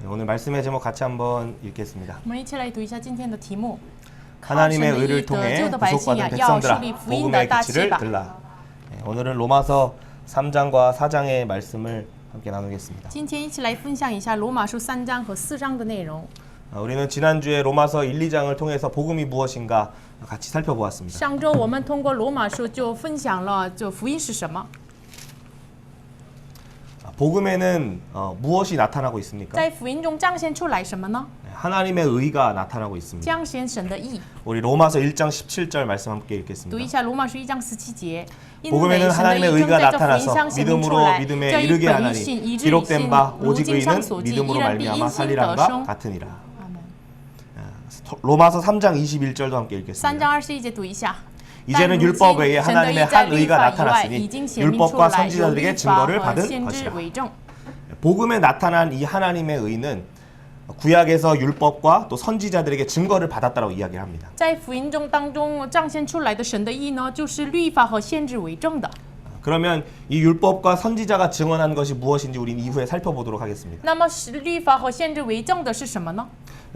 오늘 말씀의 제목 같이 한번 읽겠습니다. 我们一起来读一下今天的题目。 하나님의 의를 통해 구속받은 백성들아 복음의 기치를 들라. 오늘은 로마서 3장과 4장의 말씀을 함께 나누겠습니다. 今天一起来分享一下罗马书3章和4章的内容。 우리는 지난주에 로마서 1, 2장을 통해서 복음이 무엇인가 같이 살펴보았습니다. 上周我们通过罗马书就分享了福音是什么。 복음에는 무엇이 나타나고 있습니까? 在福音中彰显出来什么呢？ 하나님의 의가 나타나고 있습니다. 彰显神的义。 우리 로마서 1장 17절 말씀 함께 读一 읽겠습니다. 下罗马书1章17节。 복음에는 하나님의 의가 나타나서 믿음으로 믿음에 이르게 하나니 기록된 바 오직 의는 믿음으로 말미암아 살리란과 같으니라. 로마서 3장 21절도 함께 3 읽겠습니다. 章21节读一下。 이제는 율법 외에 하나님의 한 의가 나타났으니 율법과 선지자들에게 증거를 받은 것이라. 복음에 나타난 이 하나님의 의는 구약에서 율법과 또 선지자들에게 증거를 받았다라고 이야기를 합니다. 在福音中当中彰显出来的神的义呢，就是律法和先知为证的。 그러면 이 율법과 선지자가 증언한 것이 무엇인지 우리는 이후에 살펴보도록 하겠습니다. 那么律法和先知为证的是什么呢？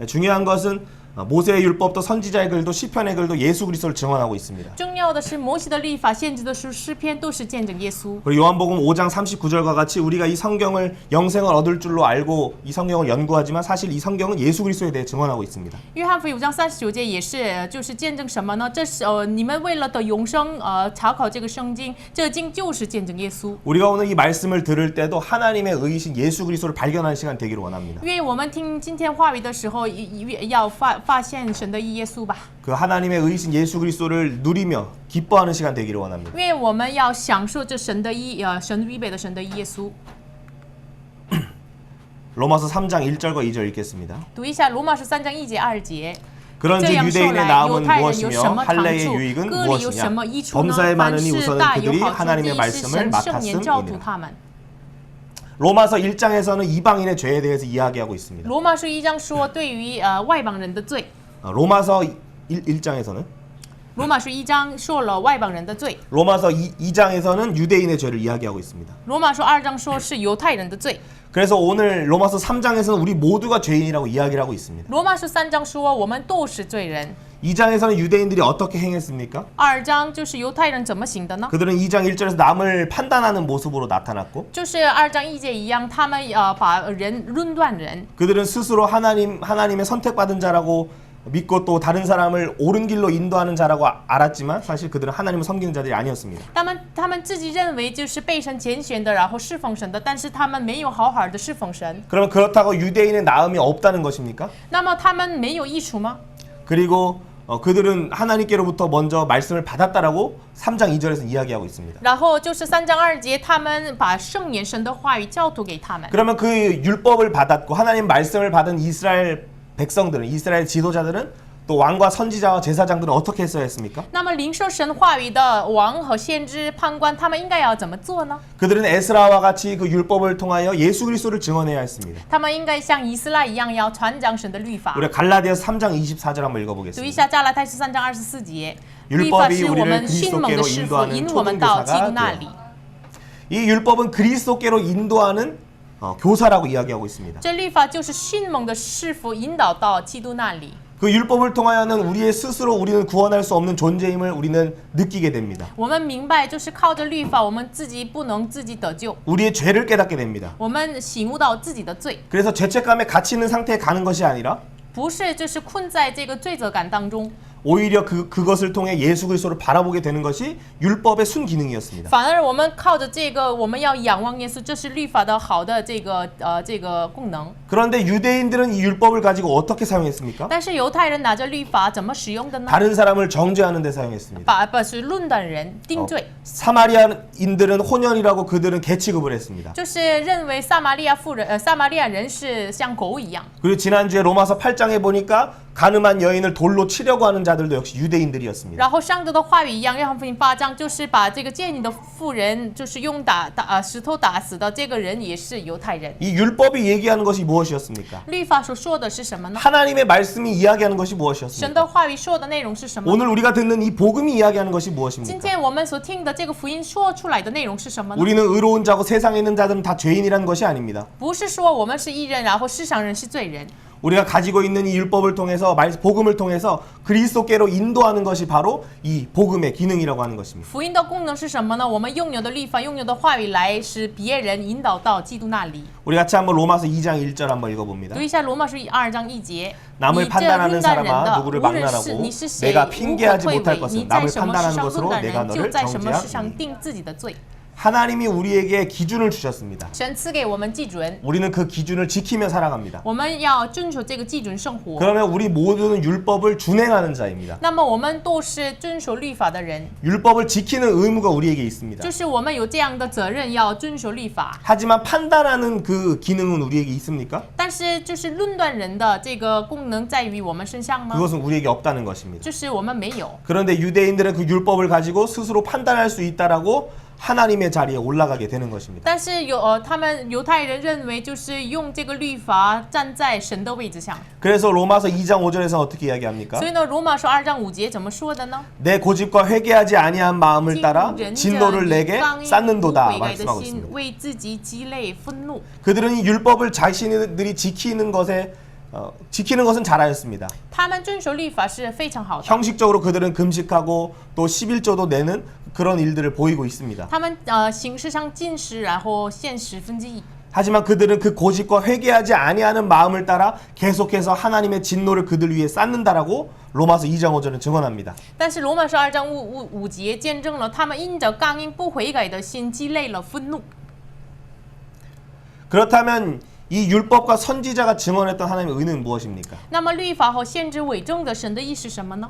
중요한 것은 모세의 율법도 선지자의 글도 시편의 글도 예수 그리스도를 증언하고 있습니다. 重要的是摩西的律法、先知的书、诗篇都是见证耶稣。 그리고 요한복음 5장 39절과 같이 우리가 이 성경을 영생을 얻을 줄로 알고 이 성경을 연구하지만 사실 이 성경은 예수 그리스도에 대해 증언하고 있습니다. 约翰福音5章39节也是，就是见证什么呢？这是你们为了得永生，查考这个圣经，这经就是见证耶稣。 우리가 오늘 이 말씀을 들을 때도 하나님의 의이신 예수 그리스도를 발견하는 시간 되기를 원합니다. 因为我们听今天话语的时候，要发现神的义耶稣吧。 그 하나님의 의이신 예수 그리스도를 누리며 기뻐하는 시간 되기를 원합니다. 因为我们要享受这神的义，神预备的神的义耶稣。 로마서 3장 1절과 2절 읽겠습니다. 读一下罗马书3章1节2节。 그런즉 这样说 유대인의 来， 나음은 犹太人有什 무엇이며 么长 할례의 处？ 유익은 割礼有什么益处呢？ 범사에 凡 많으니 事 우선은 大有 그들이 好处， 하나님의 第一是 말씀을 神圣言照图 맡았음이니라. 他们。 로마서 1장에서는 이방인의 죄에 대해서 이야기하고 있습니다. 罗马书1章说对于外邦人的罪。 로마서 1장에서는 罗马书1章说了外邦人的罪。 로마서 2장에서는 유대인의 죄를 이야기하고 있습니다. 罗马书2章说是犹太人的罪。 그래서 오늘 로마서 3장에서는 우리 모두가 죄인이라고 이야기를 하고 있습니다. 罗马书3章说我们都是罪人。 2장에서는 유대인들이 어떻게 행했습니까? 2章就是犹太人怎么行的呢？ 그들은 2장 1절에서 남을 판단하는 모습으로 나타났고 就是2章1节一样，他们把人论断人。 그들은 스스로 하나님의 선택받은 자라고 믿고 또 다른 사람을 옳은 길로 인도하는 자라고 알았지만 사실 그들은 하나님을 섬기는 자들이 아니었습니다. 他们自己认为就是被神拣选的，然后侍奉神的，但是他们没有好好的侍奉神。 그러면 그렇다고 유대인의 나음이 없다는 것입니까? 那么他们没有益处吗？ 그리고 그들은 하나님께로부터 먼저 말씀을 받았다라고 3장 2절에서 이야기하고 있습니다. 然后就是3章2节，他们把圣言神的话语教导给他们。 그러면 그 율법을 받았고 하나님 말씀을 받은 이스라엘 백성들은 이스라엘 지도자들은 또 왕과 선지자와 제사장들은 어떻게 했어야 했습니까? 那么领受神话语的王和先知判官，他们应该要怎么做呢？ 그들은 에스라와 같이 그 율법을 통하여 예수 그리스도를 증언해야 했습니다. 他们应该像以斯拉一样，要传讲神的律法。 우리 갈라디아서 3장 24절 한번 读一 읽어보겠습니다. 下加拉太书3章24节，律法是我们迅猛的师傅，引我们到基督那里。 이 율법은 그리스도께로 인도하는 교사라고 이야기하고 있습니다. 这律法就是迅猛的师傅，引导到基督那里。 그 율법을 통하여는 우리의 스스로 우리는 구원할 수 없는 존재임을 우리는 느끼게 됩니다. 我们明白，就是靠着律法，我们自己不能自己得救， 우리의 죄를 깨닫게 됩니다. 我们醒悟到自己的罪， 그래서 죄책감에 갇혀 있는 상태에 가는 것이 아니라 不是就是困在这个罪责感当中， 오히려 그것을 통해 예수 그리스도를 바라보게 되는 것이 율법의 순기능이었습니다. 反而我们靠着这个，我们要仰望耶稣，这是律法的好的这个功能。 그런데 유대인들은 이 율법을 가지고 어떻게 사용했습니까? 但是犹太人拿着律法怎么使用的呢？ 다른 사람을 정죄하는 데 사용했습니다. 不是论断人、定罪， 사마리아인들은 혼혈이라고 그들은 개취급을 했습니다. 就是认为撒玛利亚人是像狗一样。 그리고 지난주에 로마서 8장에 보니까 가늠한 여인을 돌로 치려고 하는 자들도 역시 유대인들이었습니다. 然后上头的话语一样，约翰福音8章就是把这个奸淫的妇人，就是用石头打死的这个人也是犹太人。 이 율법이 얘기하는 것이 무엇이었습니까? 律法所说的是什么呢？ 하나님의 말씀이 이야기하는 것이 神 무엇이었습니까? 的话语说的内容是什么？ 오늘 우리가 듣는 이 복음이 이야기하는 것이 今 무엇입니까? 天我们所听的这个福音说出来的内容是什么呢？ 우리는 의로운 자고 세상에 있는 자들은 다 죄인이라는 것이 아닙니다. 不是说我们是义人，然后世上人是罪人。 우리가 가지고 있는 이 율법을 통해서 복음을 통해서 그리스도께로 인도하는 것이 바로 이 복음의 기능이라고 하는 것입니다. 福音的功能是什么呢？我们拥有的律法、拥有的话语来使别人引导到基督那里。 우리 같이 한번 로마서 2장 1절 한번 읽어봅니다. 读一下罗马书2章1节。 남을 你这 판단하는 论断人 사람아 的， 누구를 无论是 막론하고 你是谁， 내가 无可 핑계하지 退 못할 诿。 것은 你在 남을 什么事 판단하는 上 것으로 论断 내가 人，就 너를 在什么事上 정죄하리니. 定自己的罪。 하나님이 우리에게 기준을 주셨습니다. 神赐给我们基准， 우리는 그 기준을 지키며 살아갑니다. 我们要遵守这个基准生活。 그러면 우리 모두는 율법을 준행하는 자입니다. 那么我们都是遵守律法的人， 율법을 지키는 의무가 우리에게 있습니다. 就是我们有这样的责任要遵守律法。 하지만 판단하는 그 기능은 우리에게 있습니까? 但是就是论断人的这个功能在于我们身上吗？ 그것은 우리에게 없다는 것입니다. 就是我们没有。 그런데 유대인들은 그 율법을 가지고 스스로 판단할 수 있다라고 하나님의 자리에 올라가게 되는 것입니다. 但是他们犹太人认为就是用这个律法站在神的位置上。 그래서 로마서 2장 5절에서 어떻게 이야기합니까? 所以呢，罗马书2章5节怎么说的呢？ 내 고집과 회개하지 아니한 마음을 따라 人 진노를 着 내게 你刚硬不 쌓는도다 悔改的 말씀하고 心， 있습니다. 为自己积累愤怒。 그들은 이 율법을 자신들이 지키는 것은 잘하였습니다. 他们遵守律法是非常好的。 형식적으로 그들은 금식하고 또 11조도 내는 그런 일들을 보이고 있습니다. 他们形式上禁食，然后献1/10。 하지만 그들은 그 고집과 회개하지 아니하는 마음을 따라 계속해서 하나님의 진노를 그들 위에 쌓는다라고 로마서 2장 5절은 증언합니다. 但是罗马书2章5节见证了他们因着刚硬不悔改的心积累了愤怒。 그렇다면 이 율법과 선지자가 증언했던 하나님의 의는 무엇입니까? 那么律法和先知伪证的神的意是什么呢？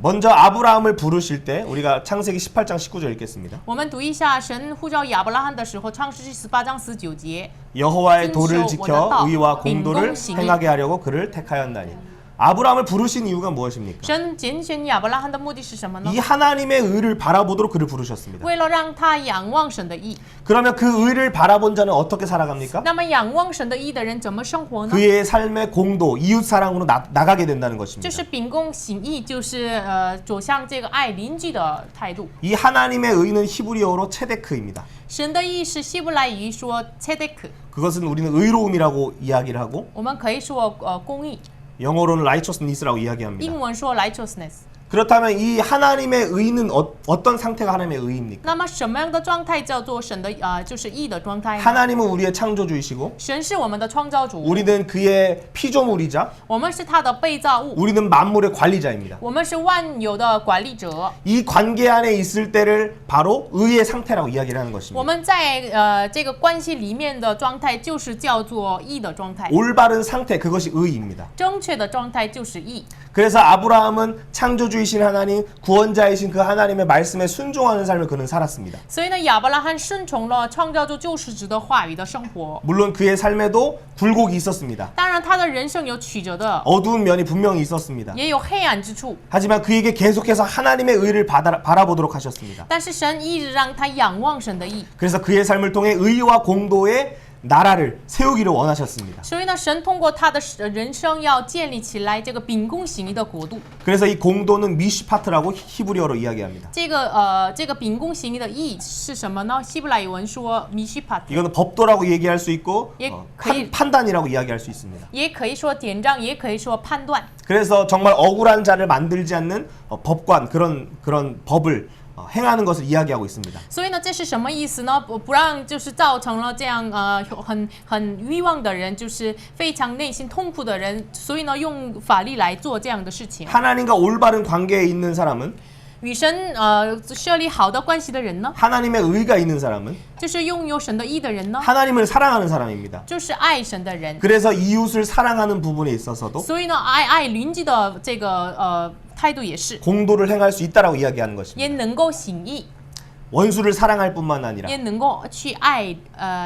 먼저 아브라함을 부르실 때 우리가 창세기 18장 19절 읽겠습니다. 我们读一下神呼召亚伯拉罕的时候，创世纪18章19节。 여호와의 도를 지켜 의와 공도를 행하게 하려고 그를 택하였나니. 아브라함을 부르신 이유가 무엇입니까? 神拣选亚伯拉罕的目的是什么呢？ 이 하나님의 의를 바라보도록 그를 부르셨습니다. 为了让他仰望神的义。 그러면 그 의를 바라본 자는 어떻게 살아갑니까? 那么仰望神的义的人怎么生活呢？ 그의 삶의 공도, 이웃 사랑으로 나가게 된다는 就 것입니다. 是秉公行义，就是走向这个爱邻居的态度。 이 하나님의 의는 히브리어로 체데크입니다. 神的义是希伯来语说 tzedek， 그것은 우리는 의로움이라고 이야기를 하고 我们可以说公义， 영어로는 righteousness라고 이야기합니다. 英文说 righteousness。 그렇다면 이 하나님의 의는 어떤 상태가 하나님의 의입니까? 那么什么样的状态叫做神的就是义的状态呢？ 하나님은 우리의 창조주이시고 神是我们的创造主， 우리는 그의 피조물이자 我们是他的被造物， 우리는 만물의 관리자입니다. 我们是万有的管理者。 이 관계 안에 있을 때를 바로 의의 상태라고 이야기를 하는 我 것입니다. 们在这个关系里面的状态就是叫做义的状态， 올바른 상태 그것이 의입니다. 正确的状态就是义。 그래서 아브라함은 창조주이신 하나님, 구원자이신 그 하나님의 말씀에 순종하는 삶을 그는 살았습니다. 所以呢，亚伯拉罕顺从了创造主救世主的话语的生活。 물론 그의 삶에도 굴곡이 있었습니다. 当然，他的人生有曲折的， 어두운 면이 분명히 있었습니다. 也有黑暗之处。 하지만 그에게 계속해서 하나님의 의를 바라보도록 하셨습니다. 但是神一直让他仰望神的义， 그래서 그의 삶을 통해 의와 공도의 나라를 세우기를 원하셨습니다. 所以呢，神通过他的人生要建立起来这个秉公行义的国度。 그래서 이 공도는 미시파트라고 히브리어로 이야기합니다. 这个秉公行义的义是什么呢？希伯来文说 mishpat， 이거는 법도라고 얘기할 수 있고 예, 거의- 판단이라고 이야기할 수 있습니다. 也可以说典章，也可以说判断。 그래서 정말 억울한 자를 만들지 않는 법관 그런 법을 행하는 것을 이야기하고 있습니다. 所以呢，这是什么意思呢？不让就是造成了这样很欲望的人，就是非常内心痛苦的人，所以呢，用法律来做这样的事情。 하나님과 올바른 관계에 있는 사람은 与神设立好的关系的人呢， 하나님의 의가 있는 사람은 就是拥有神的义的人呢， 하나님을 사랑하는 사람입니다. 就是爱神的人。 그래서 이웃을 사랑하는 부분에 있어서도 所以呢，爱邻居的这个态度也是， 공도를 행할 수 있다라고 이야기하는 也 것입니다. 能够行义。 원수를 사랑할 뿐만 아니라 也能够去爱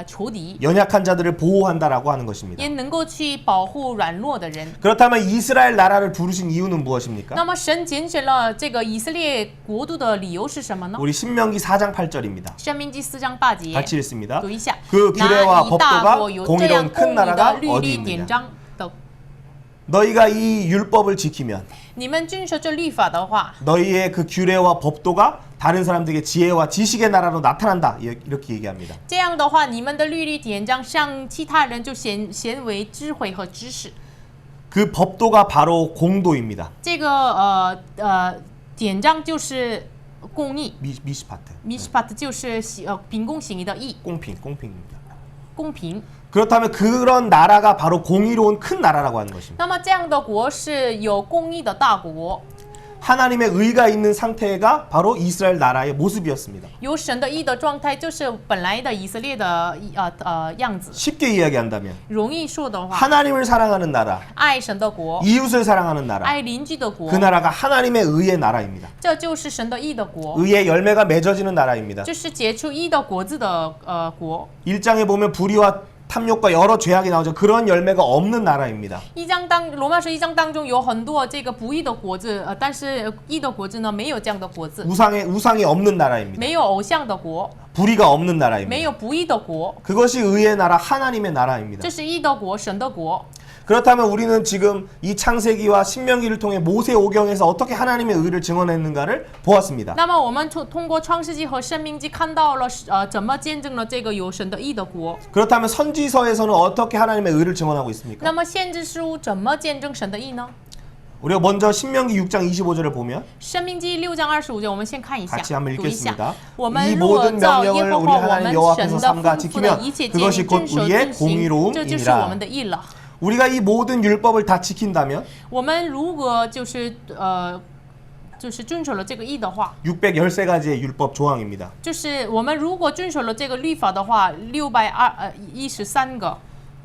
仇敌， 연약한 자들을 보호한다라고 하는 것입니다. 也能够去保护软弱的人。 그렇다면 이스라엘 나라를 부르신 이유는 무엇입니까? 那么神拣选了这个以色列国度的理由是什么呢？ 우리 신명기 4장 8절입니다. 申命记4章8节， 같이 읽습니다. 读一下。 그 哪 규례와 一大 법도가 国有这样 공의로운 公 큰 义 나라가 的律 어디 例 있느냐? 典章的？ 너희가 이 율법을 지키면 你们遵守这律法的话， 너희의 그 규례와 법도가 다른 사람들에게 지혜와 지식의 나라로 나타난다. 이렇게 얘기합니다. 这样的话，你们的律例典章向其他人就显为智慧和知识。 그 법도가 바로 공도입니다. 这个典章就是公义 미시파트. ，mishpat 就是秉公行义的义， 공평입니다. 公平。 그렇다면 그런 나라가 바로 공의로운 큰 나라라고 하는 것입니다. 那么这样的国是有公义的大国， 하나님의 의가 있는 상태가 바로 이스라엘 나라의 모습이었습니다. 有神的义的状态，就是本来的以色列的样子。 쉽게 이야기한다면 容易说的话， 하나님을 사랑하는 나라, 爱神的国， 이웃을 사랑하는 나라, 爱邻居的国 그 ， 나라가 하나님의 의의 나라입니다. 这就是神的义的国， 의의 열매가 맺어지는 나라입니다. 就是结出义的果子的国。 1장에 보면 불의와 탐욕과 여러 죄악이 나오죠. 그런 열매가 없는 나라입니다. 罗马书1章当中有很多这个不义的果子，但是义的果子呢没有这样的果子， 우상이 없는 나라입니다. 没有偶像的国， 불의가 없는 没 나라입니다. 有不义的国， 그것이 의의 나라, 하나님의 나라입니다. 这是义的国，神的国。 그렇다면 우리는 지금 이 창세기와 신명기를 통해 모세오경에서 어떻게 하나님의 의를 증언했는가를 보았습니다. 那么我们通过创世纪和申命记看到了怎么见证了这个有神的义的国。 그렇다면 선지서에서는 어떻게 하나님의 의를 증언하고 있습니까? 那么先知书怎么见证神的义呢？ 우리가 먼저 신명기 6장 25절을 보면 申命记6章25节，我们先看一下， 같이 한번 读一下 읽겠습니다. 。我 이 们如果 모든 照耶 명령을 和 우리 华我 하나님 们 여호와께서 神的 삼가 吩咐的 지키면 一切诫 그것이 命 곧 遵守 우리의 遵行，这就是我们 공의로움이니라. 的义了。 우리가 이 모든 율법을 다 지킨다면 我们如果就是遵守了这个义的话， 613가지의 율법 조항입니다. 就是我们如果遵守了这个律法的话，613个，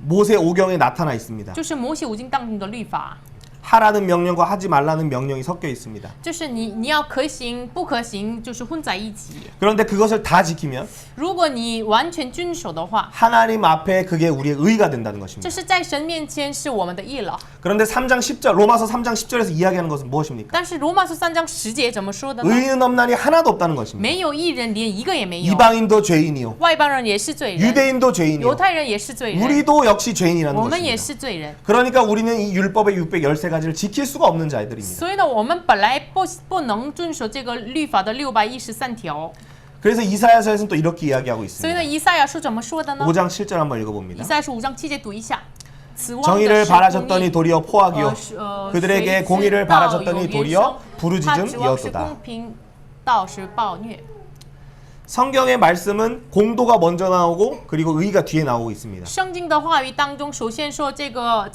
모세오경에 나타나 있습니다. 就是摩西五经当中的律法。 하라는 명령과 하지 말라는 명령이 섞여 있습니다. 就是你要可行不可行，就是混在一起。 그런데 그것을 다 지키면 如果你完全遵守的话， 하나님 앞에 그게 우리의 의가 된다는 这 것입니다. 是在神面前是我们的义了。 그런데 3장 10절 로마서 3장 10절에서 이야기하는 것은 무엇입니까? 但是罗马书3章10节怎么说的呢？ 의인 없나니 하나도 없다는 것입니다. 没有义人，连一个也没有。 이방인도 죄인이요 外邦人也是罪人， 유대인도 犹 죄인이요 太人也是罪人， 우리도 역시 죄인이라는 我们也 것입니다. 是罪人。 그러니까 우리는 이 율법의 613가지를 지킬 수가 없는 자들입니다. 所以呢，我们本来不能遵守这个律法的613条。 그래서 이사야서에서는 또 이렇게 이야기하고 所以呢， 있습니다. 以赛亚书怎么说的呢？ 5장 7절 한번 以 읽어봅니다. 赛亚书5章7节读一下。 정의를 바라셨더니 도리어 포악이요 그들에게 공의를 道有 바라셨더니 原 도리어 生他指望是 부르짖음이었도다. 公平，道是暴虐。 성경의 말씀은 공도가 먼저 나오고 그리고 의가 뒤에 나오고 있습니다. 圣经的话语当中，首先说这个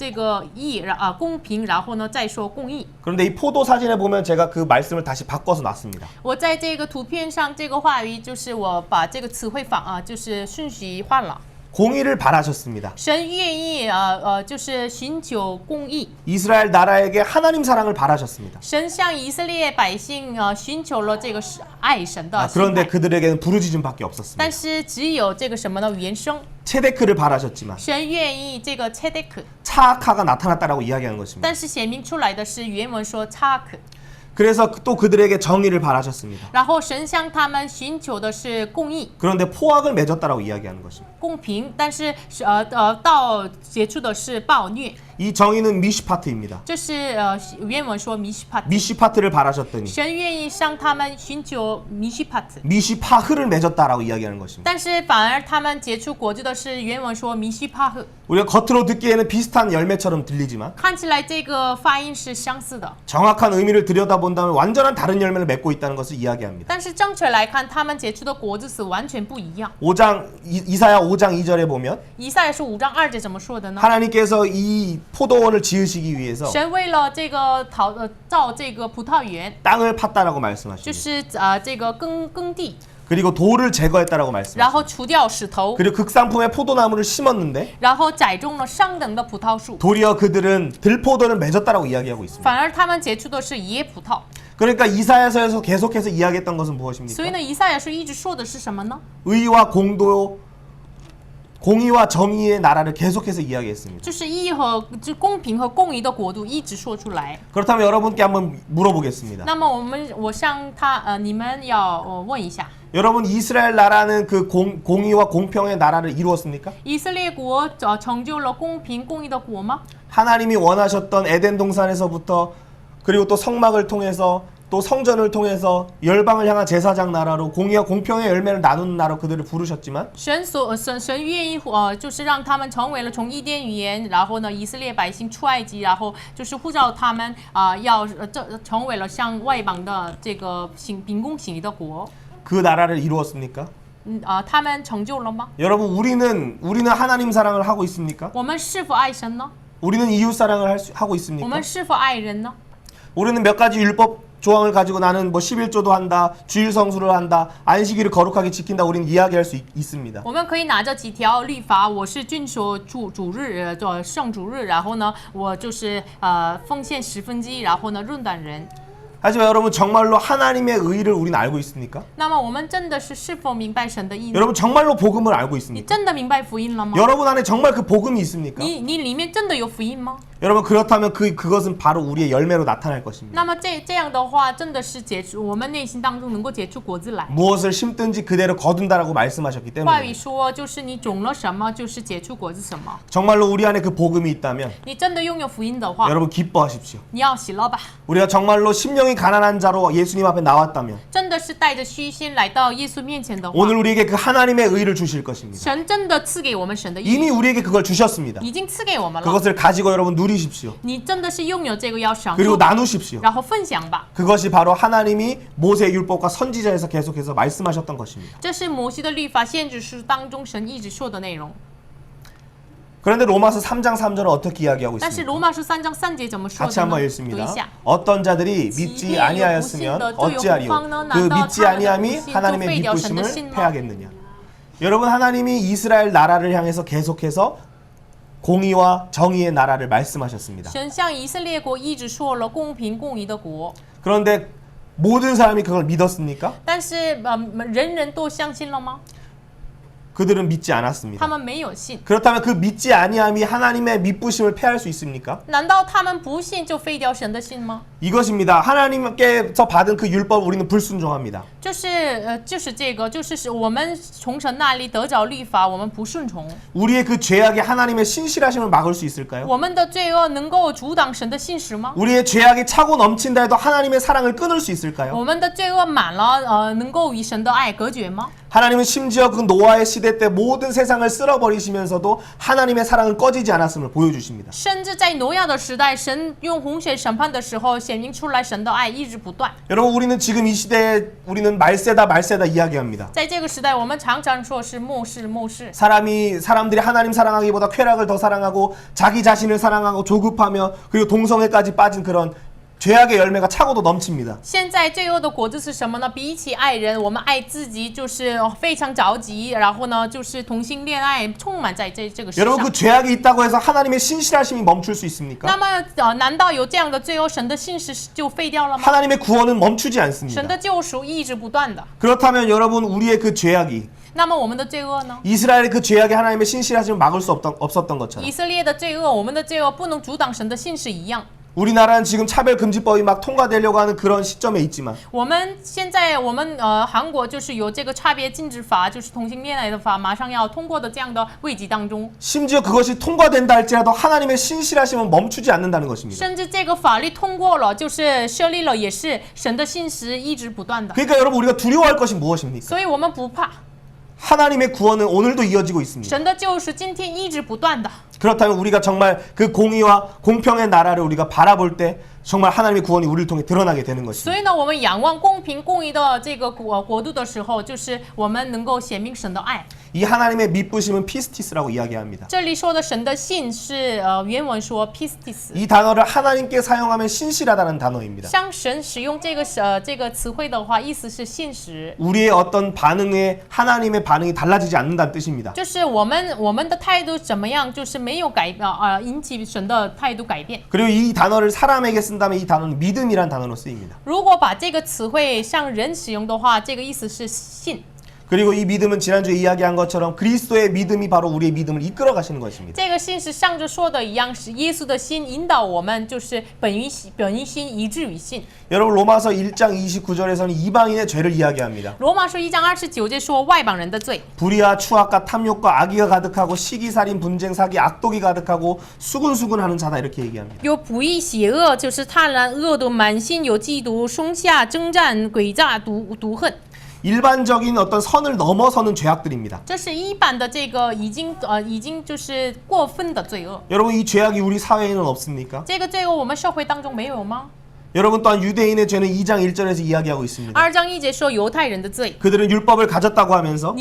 义公平，然后呢再说公义。 그런데 이 포도 사진에 보면 제가 그 말씀을 다시 바꿔서 놨습니다. 我在这个图片上，这个话语就是我把这个词汇就是顺序换了。 공의를 바라셨습니다. 神愿意就是寻求公义。 이스라엘 나라에게 하나님 사랑을 바라셨습니다. 神向以色列百姓寻求了这个爱神的心 그런데 态， 그들에게는 부르짖음밖에 없었습니다. 但是只有这个什么呢？原生。 체데크를 바라셨지만 神愿意这个 tzedek， 차악하가 나타났다라고 이야기하는 것입니다. 但是显明出来的是原文说 tzak。 그래서 또 그들에게 정의를 바라셨습니다. 然后神向他们寻求的是公义、 그런데 포악을 맺었다라고 이야기하는 것입니다. 公平，但是到结出的是暴虐。 이 정의는 미시파트입니다. 这是原文说 mishpat。 미시파트를 바라셨더니 神愿意向他们寻求 mishpat， 미시파흐를 맺었다라고 이야기하는 것입니다. 但是反而他们结出果子的是原文说 mishpah。 우리가 겉으로 듣기에는 비슷한 열매처럼 들리지만 看起来这个发音是相似的， 정확한 의미를 들여다본다면 완전한 다른 열매를 맺고 있다는 것을 이야기합니다. 但是正确来看，他们结出的果子是完全不一样。 이사야 5장 2절에 보면 以赛亚书5章2节怎么说的呢？ 하나님께서 이 포도원을 지으시기 위해서 神为了这个造这个葡萄园， 땅을 팠다라고 就 말씀하십니다. 是这个耕地， 그리고 돌을 제거했다라고 然 말씀하십니다. 后除掉石头， 그리고 극상품의 포도나무를 심었는데 然后栽种了上等的葡萄树， 도리어 그들은 들포도를 맺었다라고 이야기하고 있습니다. 反而他们结出的是野葡萄。 그러니까 이사야서에서 계속해서 이야기했던 것은 무엇입니까? 所以呢，以赛亚书一直说的是什么呢？ 의와 공의와 정의의 나라를 계속해서 이야기했습니다. 就是义和就公平和公义的国度一直说出来。 그렇다면 여러분께 한번 물어보겠습니다. 那么我向你们要问一下， 여러분 이스라엘 나라는 그 공의와 공평의 나라를 이루었습니까? 以色列国成就了公平公义的国吗？ 하나님이 원하셨던 에덴 동산에서부터 그리고 또 성막을 통해서 또 성전을 통해서 열방을 향한 제사장 나라로 공의와 공평의 열매를 나누는 나라로 그들을 부르셨지만 神愿意就是让他们成为了从伊甸园，然后呢，以色列百姓出埃及，然后就是呼召他们要成为了像外邦的这个秉公行义的国。 그 나라를 이루었습니까? 他们成就了吗？ 여러분 우리는 하나님 사랑을 하고 있습니까? 我们是否爱神呢？ 우리는 이웃 사랑을 하고 我 있습니까? 们是否爱人呢？ 우리는 몇 가지 율법 조항을 가지고 나는 뭐 11조도 한다, 주일 성수를 한다, 안식일을 거룩하게 지킨다. 우리는 이야기할 수 있습니다. 我们可以拿着几条律法，我是遵守主日圣主日，然后呢，我就是奉献1/10，然后呢论断人。 하지만 여러분 정말로 하나님의 의를 우리는 알고 있습니까? 那么我们真的是否明白神的意呢？ 여러분 정말로 복음을 알고 你 있습니까? 真的明白福音了吗？ 여러분 안에 정말 그 복음이 있습니까? 你里面真的有福音吗？ 여러분 그렇다면 그것은 바로 우리의 열매로 나타날 것입니다. 那么这样的话，真的是我们内心当中能够结出果子来。 무엇을 심든지 그대로 거둔다라고 말씀하셨기 话语 때문에 说，就是你种了什么，就是结出果子什么。 정말로 우리 안에 그 복음이 있다면 你真的拥有福音的话， 여러분 기뻐하십시오. 你要喜乐吧。 우리가 정말로 심령이 가난한 자로 예수님 앞에 나왔다면 真的是带着虚心来到耶稣面前的话， 오늘 우리에게 그 하나님의 의를 주실 것입니다. 神真的赐给我们神的意， 이미 우리에게 그걸 주셨습니다. 已经赐给我们了。 그것을 가지고 여러분 누리십시오. 你真的是拥有这个要享 그리고 受， 나누십시오. 然后分享吧。 그것이 바로 하나님이 모세 율법과 선지자에서 계속해서 말씀하셨던 것입니다. 这是摩西的律法先知书当中神一直说的内容。 그런데 로마서 3장 3절은 어떻게 이야기하고 但是 있습니까? 罗马书3章3节怎么说 같이 的 한번 呢？读 읽습니다. 一下。 어떤 자들이 믿지 아니하였으면 어찌하리요? 그 믿지 아니함이 하나님의 믿으심을 패하겠느냐? 여러분 하나님이 이스라엘 나라를 향해서 계속해서 공의와 정의의 나라를 말씀하셨습니다. 神向以色列国一直说了公平公义的国， 그런데 모든 사람이 그걸 믿었습니까? 但是人人都相信了吗？ 그들은 믿지 他 않았습니다. 们没有信。 그렇다면 그 믿지 아니함이 하나님의 믿부심을 패할 수 있습니까? 难道他们不信就废掉神的信吗？ 이것입니다. 하나님께서 받은 그 율법 우리는 불순종합니다. 就是这个，就是我们从神那里得着律法，我们不顺从。 우리의 그 죄악이 하나님의 신실하심을 막을 수 있을까요? 我们的罪恶能够阻挡神的信实吗？ 우리의 죄악이 차고 넘친다 해도 하나님의 사랑을 끊을 수 있을까요? 我们的罪恶满了，能够与神的爱隔绝吗？ 하나님은 심지어 그 노아의 시대 때 모든 세상을 쓸어버리시면서도 하나님의 사랑은 꺼지지 않았음을 보여주십니다. 甚至在挪亚的时代，神用洪水审判的时候，显明出来神的爱一直不断。 여러분 우리는 지금 이 시대에 우리는 말세다 이야기합니다. 在这个时代，我们常常说是末世，末世。 사람들이 하나님 사랑하기보다 쾌락을 더 사랑하고 자기 자신을 사랑하고 조급하며 그리고 동성애까지 빠진 그런 죄악의 열매가 차고도 넘칩니다. 现在罪恶的果子是什么呢？比起爱人，我们爱自己就是非常着急，然后呢，就是同性恋爱充满在这个世 여러분 上 그 。 죄악이 있다고 해서 하나님의 신실하심이 멈출 수 있습니까? 那么难道有这样的罪恶，神的信实就废掉了吗？ 하나님의 구원은 멈추지 神 않습니다. 的救赎一直不断的。 그렇다면 여러분 우리의 그 죄악이 那么我们的罪恶呢？ 이스라엘의 그 죄악이 하나님의 신실하심을 막을 수 없었던 것처럼 以色列的罪恶，我们的罪恶不能阻挡神的信实一样。 우리나라는 지금 차별금지법이 막 통과되려고 하는 그런 시점에 있지만 我们现在韩国就是有这个差别禁止法，就是同性恋爱的法，马上要通过的这样的危机当中， 심지어 그것이 통과된다 할지라도 하나님의 신실하심은 멈추지 않는다는 것입니다. 甚至这个法律通过了，就是设立了，也是神的信实一直不断的。 그러니까 여러분 우리가 두려워할 것이 무엇입니까? 所以我们不怕， 하나님의 구원은 오늘도 이어지고 있습니다. 神的救赎今天一直不断的。 그렇다면 우리가 정말 그 공의와 공평의 나라를 우리가 바라볼 때 정말 하나님의 구원이 우리를 통해 드러나게 되는 所 것입니다. 以呢，我们仰望公平公义的这个国度的时候，就是我们能够显明神的爱。 이 하나님의 믿부심은 피스티스라고 이야기합니다. 这里说的神的信是原文说 pistis， 이 단어를 하나님께 사용하면 신실하다는 단어입니다. 像神使用这个词汇的话，意思是信实， 우리의 어떤 반응에 하나님의 반응이 달라지지 않는다는 뜻입니다. 就是我们的态度怎么样，就是没有引起神的态度改变。 그리고 이 단어를 사람에게 쓴다 쓴다면 이 단어는 믿음이란 단어로 쓰입니다. 如果把这个词汇向人使用的话，这个意思是信。 그리고 이 믿음은 지난주에 이야기한 것처럼 그리스도의 믿음이 바로 우리의 믿음을 이끌어 가시는 것입니다. 这个信是上次说的一样，是耶稣的心引导我们，就是本于心以至于信。 여러분 로마서 1장 29절에서는 이방인의 죄를 이야기합니다. 罗马书1章29节说外邦人的罪， 불의와 추악과 탐욕과 악의가 가득하고 시기살인 분쟁 사기 악독이 가득하고 수군수군하는 자다 이렇게 얘기합니다. 有不义邪恶，就是贪婪恶毒，满心有嫉妒、松下、征战、诡诈、毒恨。 일반적인 어떤 선을 넘어서는 죄악들입니다. 这是一般的这个已经就是过分的罪恶。 여러분 이 죄악이 우리 사회에는 없습니까? 这个罪恶我们社会当中没有吗？ 여러분 또한 유대인의 죄는 2장 1절에서 이야기하고 있습니다. 2章1节说犹太人的罪， 그들은 율법을 가졌다고 하면서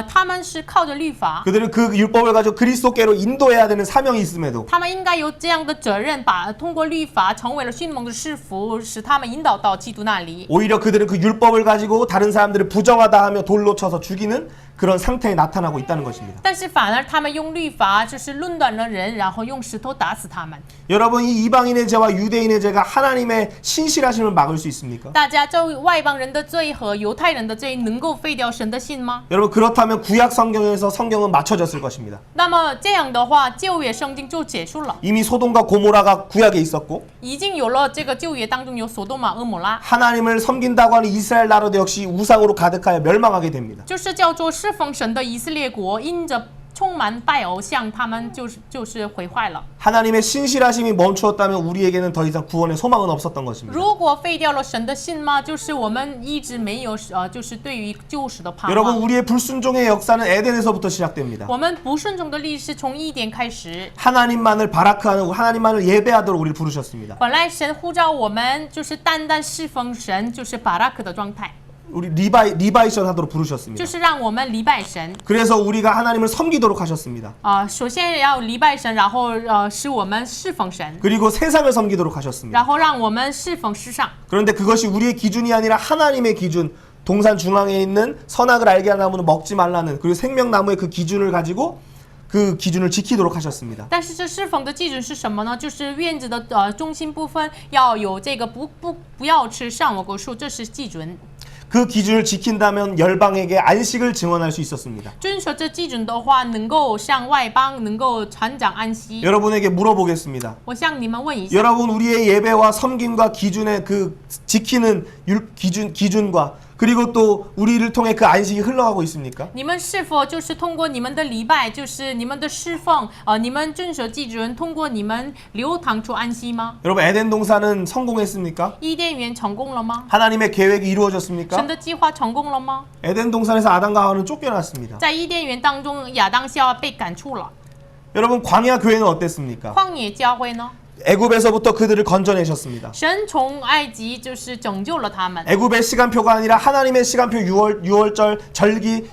他们是靠着律法， 그들은 그 율법을 가지고 그리스도께로 인도해야 되는 사명이 있음에도 他们应该有这样的责任，通过律法成为了迅猛的师傅，使他们引导到基督那里。 오히려 그들은 그 율법을 가지고 다른 사람들을 부정하다 하며 돌로 쳐서 죽이는 그런 상태에 나타나고 있다는 것입니다. 但是反而他们用律法就是论断了人，然后用石头打死他们。 여러분 이 이방인의 죄와 유대인의 죄가 하나님의 신실하심을 막을 수 있습니까? 大家这外邦人的罪和犹太人的罪能够废掉神的信吗？ 여러분 그렇다면 구약 성경에서 성경은 맞춰졌을 것입니다. 那么这样的话，旧约圣经就结束了。 이미 소돔과 고모라가 구약에 있었고 已经有了这个旧约当中有索多玛、俄摩拉， 하나님을 섬긴다고 하는 이스라엘 나라도 역시 우상으로 가득하여 멸망하게 됩니다. 就是叫做侍奉神的以色列国，因着充满拜偶像，他们就是毁坏了。 하나님의 신실하심이 멈추었다면 우리에게는 더 이상 구원의 소망은 없었던 것입니다. 如果废掉了神的信吗？就是我们一直没有就是对于救赎的盼 여러분 望。 우리의 불순종의 역사는 에덴에서부터 시작됩니다. 我们不顺从的历史从伊甸开始。 하나님만을 바라크하는 하나님만을 예배하도록 우리를 부르셨습니다. 本来神呼召我们就是单单侍奉神，就是巴拉克的状态， 우리 리바이션 하도록 부르셨습니다. 就是让我们礼拜神。 그래서 우리가 하나님을 섬기도록 하셨습니다. 首先要礼拜神，然后使我们侍奉神， 그리고 세상을 섬기도록 하셨습니다. 然后让我们侍奉世上。 그런데 그것이 우리의 기준이 아니라 하나님의 기준, 동산 중앙에 있는 선악을 알게 하는 나무는 먹지 말라는 그리고 생명나무의 그 기준을 가지고 그 기준을 지키도록 하셨습니다. 但是这侍奉的基准是什么呢？就是院子的中心部分要有这个不要吃善恶果树，这是基准。 그 기준을 지킨다면 열방에게 안식을 증언할 수 있었습니다. 遵守这基准的话，能够向外邦能够传讲安息。 여러분에게 물어보겠습니다. 我向你们问一下， 여러분 우리의 예배와 섬김과 기준의 그 지키는 기준과 그리고 또 우리를 통해 그 안식이 흘러가고 있습니까? 你们是否就是通过你们的礼拜，就是你们的侍奉，你们遵守基准，通过你们流淌出安息吗？ 여러분 에덴 동산은 성공했습니까? 伊甸园成功了吗？ 하나님의 계획이 이루어졌습니까? 神的计划成功了吗？ 에덴 동산에서 아담과 하와는 쫓겨났습니다. 在伊甸园当中，亚当夏娃被赶出了。 여러분 광야 교회는 어땠습니까? 旷野教会呢？ 애굽에서부터 그들을 건져내셨습니다. 神从埃及就是拯救了他们， 애굽의 시간표가 아니라 하나님의 시간표 6월절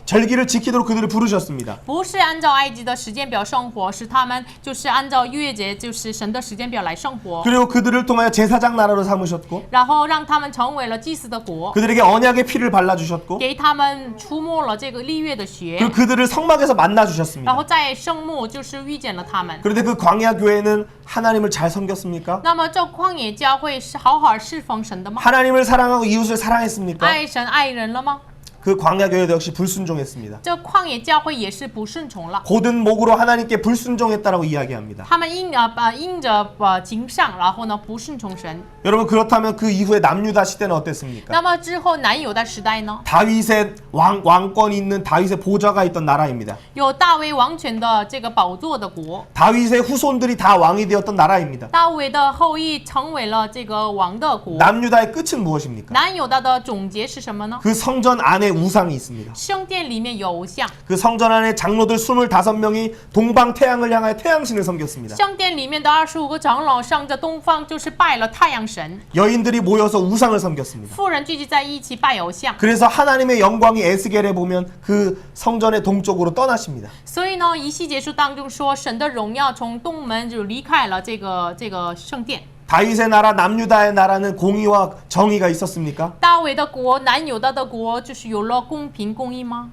절기를 지키도록 그들을 부르셨습니다. 不是按照埃及的时间表生活，是他们就是按照月节，就是神的时间表来生活， 그리고 그들을 통하여 제사장 나라로 삼으셨고 然后让他们成为了祭司的国， 그들에게 언약의 피를 발라주셨고 给他们出没了这个立约的血， 그리고 그들을 성막에서 然 만나주셨습니다. 后在圣幕就是遇见了他们。 그런데 그 광야 교회는 하나님을 잘 섬겼습니까? 那么这旷野教会是好好侍奉神的吗？ 하나님을 사랑하고 이웃을 사랑했습니까? 爱神爱人了吗？ 그 광야 교회도 역시 불순종했습니다. 这旷野教会也是不顺从了， 고든 목으로 하나님께 불순종했다라고 이야기합니다. 他们因着经上，然后呢不顺从神。 여러분 그렇다면 그 이후에 남유다 시대는 어땠습니까? 那么之后南犹的时代呢？ 다윗의 왕권이 있는 다윗의 보좌가 있던 나라입니다. 有大卫王权的这个宝座的国， 다윗의 후손들이 다 왕이 되었던 나라입니다. 大卫的后裔成为了这个王的国。 남유다의 끝은 무엇입니까? 南犹大的总结是什么呢？ 그 성전 안에 우상이 있습니다. 圣殿里面有偶像， 그 성전 안에 장로들 25명이 동방 태양을 향하여 태양신을 섬겼습니다. 圣殿里面的25个长老向着东方，就是拜了太阳神。 여인들이 모여서 우상을 섬겼습니다. 妇人聚集在一起拜偶像， 그래서 하나님의 영광이 에스겔에 보면 그 성전의 동쪽으로 떠나십니다. 所以呢，以西结书当中说，神的荣耀从东门就离开了这个圣殿。 다윗의 나라 남유다의 나라는 공의와 정의가 있었습니까? 大卫的国，南犹大的国，就是有了公平公义吗？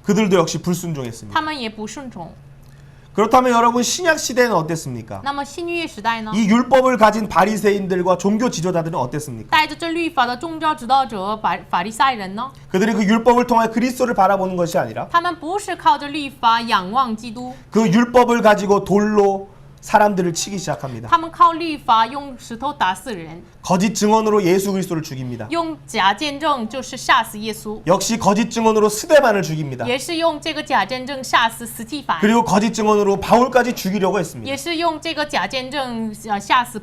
그들도 역시 불순종했습니다. 他们也不顺从。 그렇다면 여러분 신약 시대는 어땠습니까? 那么新约时代呢？ 이 율법을 가진 바리새인들과 종교 지도자들은 어땠습니까? 带着这律法的宗教指导者法利赛人呢？ 그들이 그 율법을 통해 그리스도를 바라보는 것이 아니라 他们不是靠着律法仰望基督， 그 율법을 가지고 돌로 사람들을 치기 시작합니다. 他们靠律法用石头打死人， 거짓 증언으로 예수 그리스도를 죽입니다. 用假见证就是杀死耶稣， 역시 거짓 증언으로 스데반을 죽입니다. 也是用这个假见证杀死司提反， 그리고 거짓 증언으로 바울까지 죽이려고 했습니다. 也是用这个假见证杀死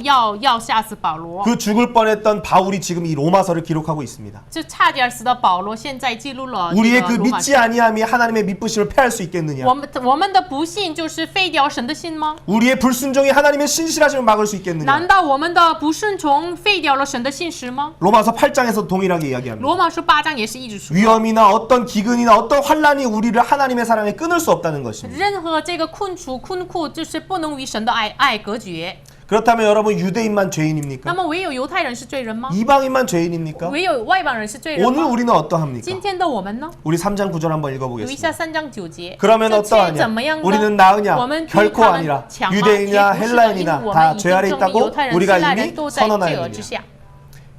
要杀死保罗。 그 죽을 뻔했던 바울이 지금 이 로마서를 기록하고 있습니다. 就差点死的保罗，现在记录了 우리의 这 그 个罗马 믿지 아니함이 하나님의 믿부심을 패할 수 있겠느냐? 我们的不信就是废掉神的信吗？ 우리의 불순종이 하나님의 신실하심을 막을 수 있겠느냐? 难道我们的不顺从废掉了神的信实吗？ 로마서 8장에서 동일하게 이야기합니다. 罗马书8章也是一直说， 위험이나 어떤 기근이나 어떤 환란이 우리를 하나님의 사랑에 끊을 수 없다는 것입니다. 任何这个困楚困苦就是不能与神的爱隔绝。 그렇다면 여러분 유대인만 那 죄인입니까? 么唯有犹太人是罪人吗？ 이방인만 죄인입니까? 唯有外邦人是罪人 오늘 吗？ 우리는 어떠합니까? 今天的我们呢？ 우리 3장 9절 한번 读一下 읽어보겠습니다. 3章9节。 그러면 这却 어떠하냐? 怎么样呢？ 우리는 나으냐? 我们比 결코 他们 아니라 强吗？ 유대인이나 也不是的，因为 헬라인이나 我 다 们已 죄 经 아래 证明 있다고 犹太人、希 우리가 腊 이미 人都在罪恶 선언하느니라. 之下。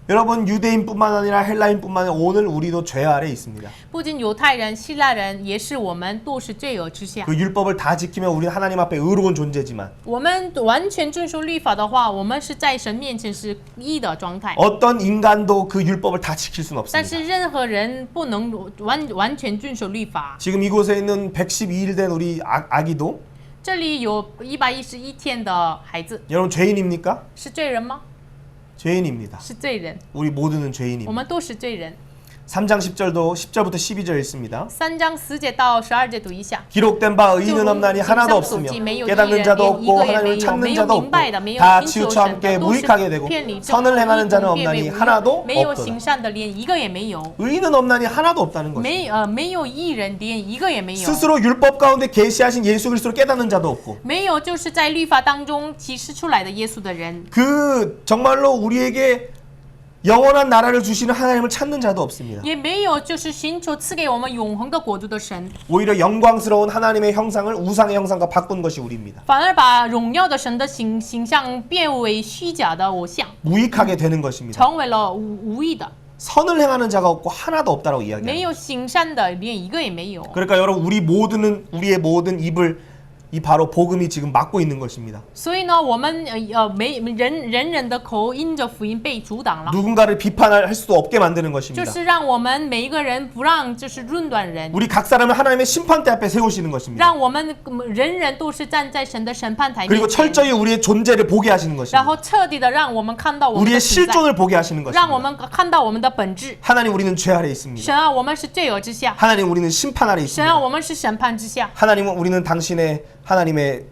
여러분 유대인뿐만 아니라 헬라인뿐만 아니라 오늘 우리도 죄 아래 있습니다. 不仅犹太人、希腊人，也是我们都是罪恶之下。 그 율법을 다 지키면 우리는 하나님 앞에 의로운 존재지만 我们完全遵守律法的话，我们是在神面前是义的状态。 어떤 인간도 그 율법을 다 지킬 수는 但 없습니다. 是任何人不能完全遵守律法。 지금 이곳에 있는 112일 된 우리 아기도 这里有111天的孩子， 여러분 죄인입니까? 是罪人吗？ 죄인입니다. 是罪人， 우리 모두는 我 죄인입니다. 们都是罪人。 3장 10절도 10절부터 12절 읽습니다. 3章10节到12节读一下。 기록된 바 의인은 없나니 하나도 없으며 깨닫는 자도 없고 하나님을 찾는 자도 없고 다 치우쳐 함께 무익하게 되고 선을 행하는 자는 없나니 하나도 没有 없도다. 行善的，连一个也没有。 의인은 없나니 하나도 없다는 것입니다. 没有义人，连一个也没有。 스스로 율법 가운데 계시하신 예수 그리스도를 깨닫는 자도 없고 没有就是在律法当中启示出来的耶稣的人， 그 정말로 우리에게 영원한 나라를 주시는 하나님을 찾는 자도 없습니다. 也没有就是寻求赐给我们永恒的国度的神， 오히려 영광스러운 하나님의 형상을 우상의 형상과 바꾼 것이 우리입니다. 反而把荣耀的神的形象变为虚假的偶像， 무익하게 되는 것입니다. 成为了无义的。 선을 행하는 자가 없고 하나도 없다라고 没 이야기합니다. 有行善的，连一个也没有。 그러니까 여러분 우리의 모든 입을 이 바로 복음이 지금 막고 있는 것입니다. 所以呢，我们人人的口因着福音被阻挡了， 누군가를 비판할 수도 없게 만드는 就 것입니다. 是让我们每一个人不让就是论断人， 우리 각 사람을 하나님의 심판대 앞에 세우시는 것입니다. 让我们人人都是站在神的审判台 그리고 面前， 철저히 우리의 존재를 보게 하시는 然 것입니다. 后彻底的让我们看到我们 우리의 的存在， 실존을 보게 하시는 让我 것입니다. 们看到我们的本质。 하나님 우리는 죄 아래 있습니다. 神啊，我们是罪恶之下； 하나님 우리는 심판 아래 神啊， 있습니다. 我们是审判之下； 하나님은 우리는 하나님의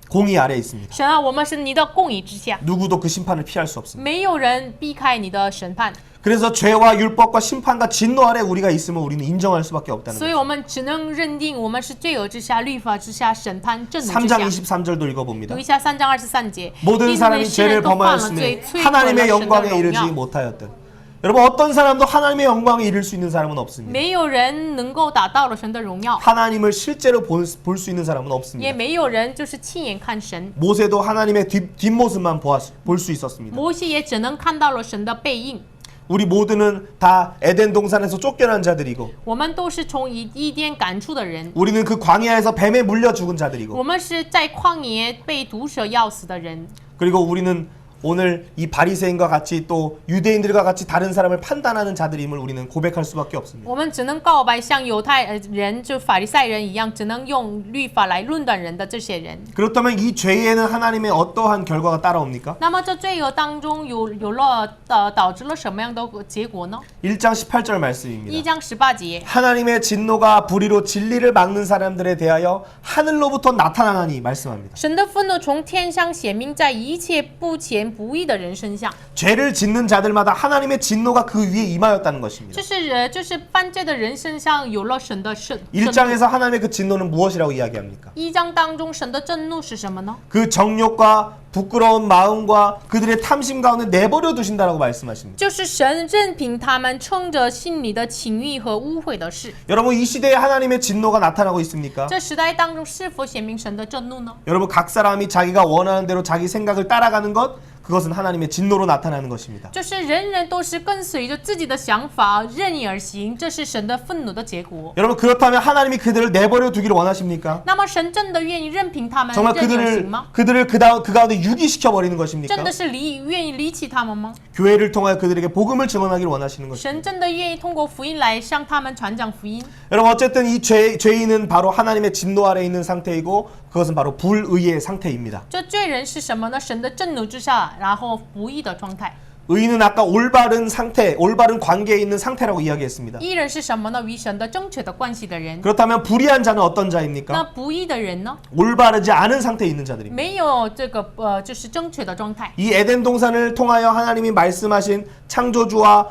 공의 아래 있습니다. 神啊，我们是你的公义之下。 누구도 그 심판을 피할 수 없습니다. 没有人避开你的审判， 그래서 죄와 율법과 심판과 진노 아래 우리가 있으면 우리는 인정할 수밖에 없다는 所以 거죠. 我们只能认定我们是罪恶之下、律法之下、审判正怒之 3장 下。 23절도 읽어봅니다. 读一下3章23节， 모든 因为 사람이 世人 죄를 都犯了罪， 범하였으니 摧毁了 하나님의 神的 영광에 荣 이르지 耀。 못하였던. 여러분 어떤 사람도 하나님의 영광에 이를 수 있는 사람은 없습니다. 没有人能够达到了神的荣耀， 하나님을 실제로 볼 수 있는 사람은 也 없습니다. 没有人就是亲眼看神。 모세도 하나님의 뒷모습만 볼 수 있었습니다. 摩西也只能看到了神的背影。 우리 모두는 다 에덴 동산에서 쫓겨난 자들이고 我们都是从伊甸赶出的人， 우리는 그 광야에서 뱀에 물려 죽은 자들이고 我们是在旷野被毒蛇咬死的人。 그리고 우리는 오늘 이 바리새인과 같이 또 유대인들과 같이 다른 사람을 판단하는 자들임을 우리는 고백할 수밖에 없습니다. 我们只能告白，像犹太人就法利赛人一样，只能用律法来论断人的这些人。 그렇다면 이 죄에는 하나님의 어떠한 결과가 따라옵니까? 那么这罪恶当中有了导致了什么样的结果呢？ 1장 18절 1 말씀입니다. 章18节， 하나님의 진노가 불의로 진리를 막는 사람들에 대하여 하늘로부터 나타나니 말씀합니다. 神的愤怒从天上显明在一切不虔不义的人身上， 죄를 짓는 자들마다 하나님의 진노가 그 위에 임하였다는 것입니다. 就是犯罪的人身上有了神的圣。 1장에서 하나님의 그 진노는 무엇이라고 이야기합니까? 1章当中神的震怒是什么呢？ 그 정욕과 부끄러운 마음과 그들의 탐심 가운데 내버려 두신다라고 말씀하십니다. 就是神任凭他们冲着心里的情欲和污秽的事。 여러분 이 시대에 하나님의 진노가 나타나고 있습니까? 这时代当中是否显明神的震怒呢？ 여러분 각 사람이 자기가 원하는 대로 자기 생각을 따라가는 것 그것은 하나님의 진노로 나타나는 것입니다. 就是人人都是跟随着自己的想法任意而行，这是神的愤怒的结果。 여러분 그렇다면 하나님이 그들을 내버려 두기를 원하십니까? 那么神真的愿意任凭他们 정말 任意而行吗？ 그들을 그 가운데 유기시켜 버리는 것입니까? 真的是愿意离弃他们吗？ 교회를 통하여 그들에게 복음을 증언하기를 원하시는 것입니다. 神真的愿意通过福音来向他们传讲福音。 여러분 어쨌든 이 죄인은 바로 하나님의 진노 아래 있는 상태이고 그것은 바로 불의의 상태입니다. 这罪人是什么呢？神的震怒之下，然后不义的状态。 의인은 아까 올바른 상태, 올바른 관계에 있는 상태라고 이야기했습니다. 义人是什么呢？与神的正确的关系的人。 그렇다면 불의한 자는 어떤 那 자입니까? 不义的人呢？ 올바르지 않은 상태에 있는 자들입니다. 没有这个就是正确的状态。 이 에덴 동산을 통하여 하나님이 말씀하신 창조주와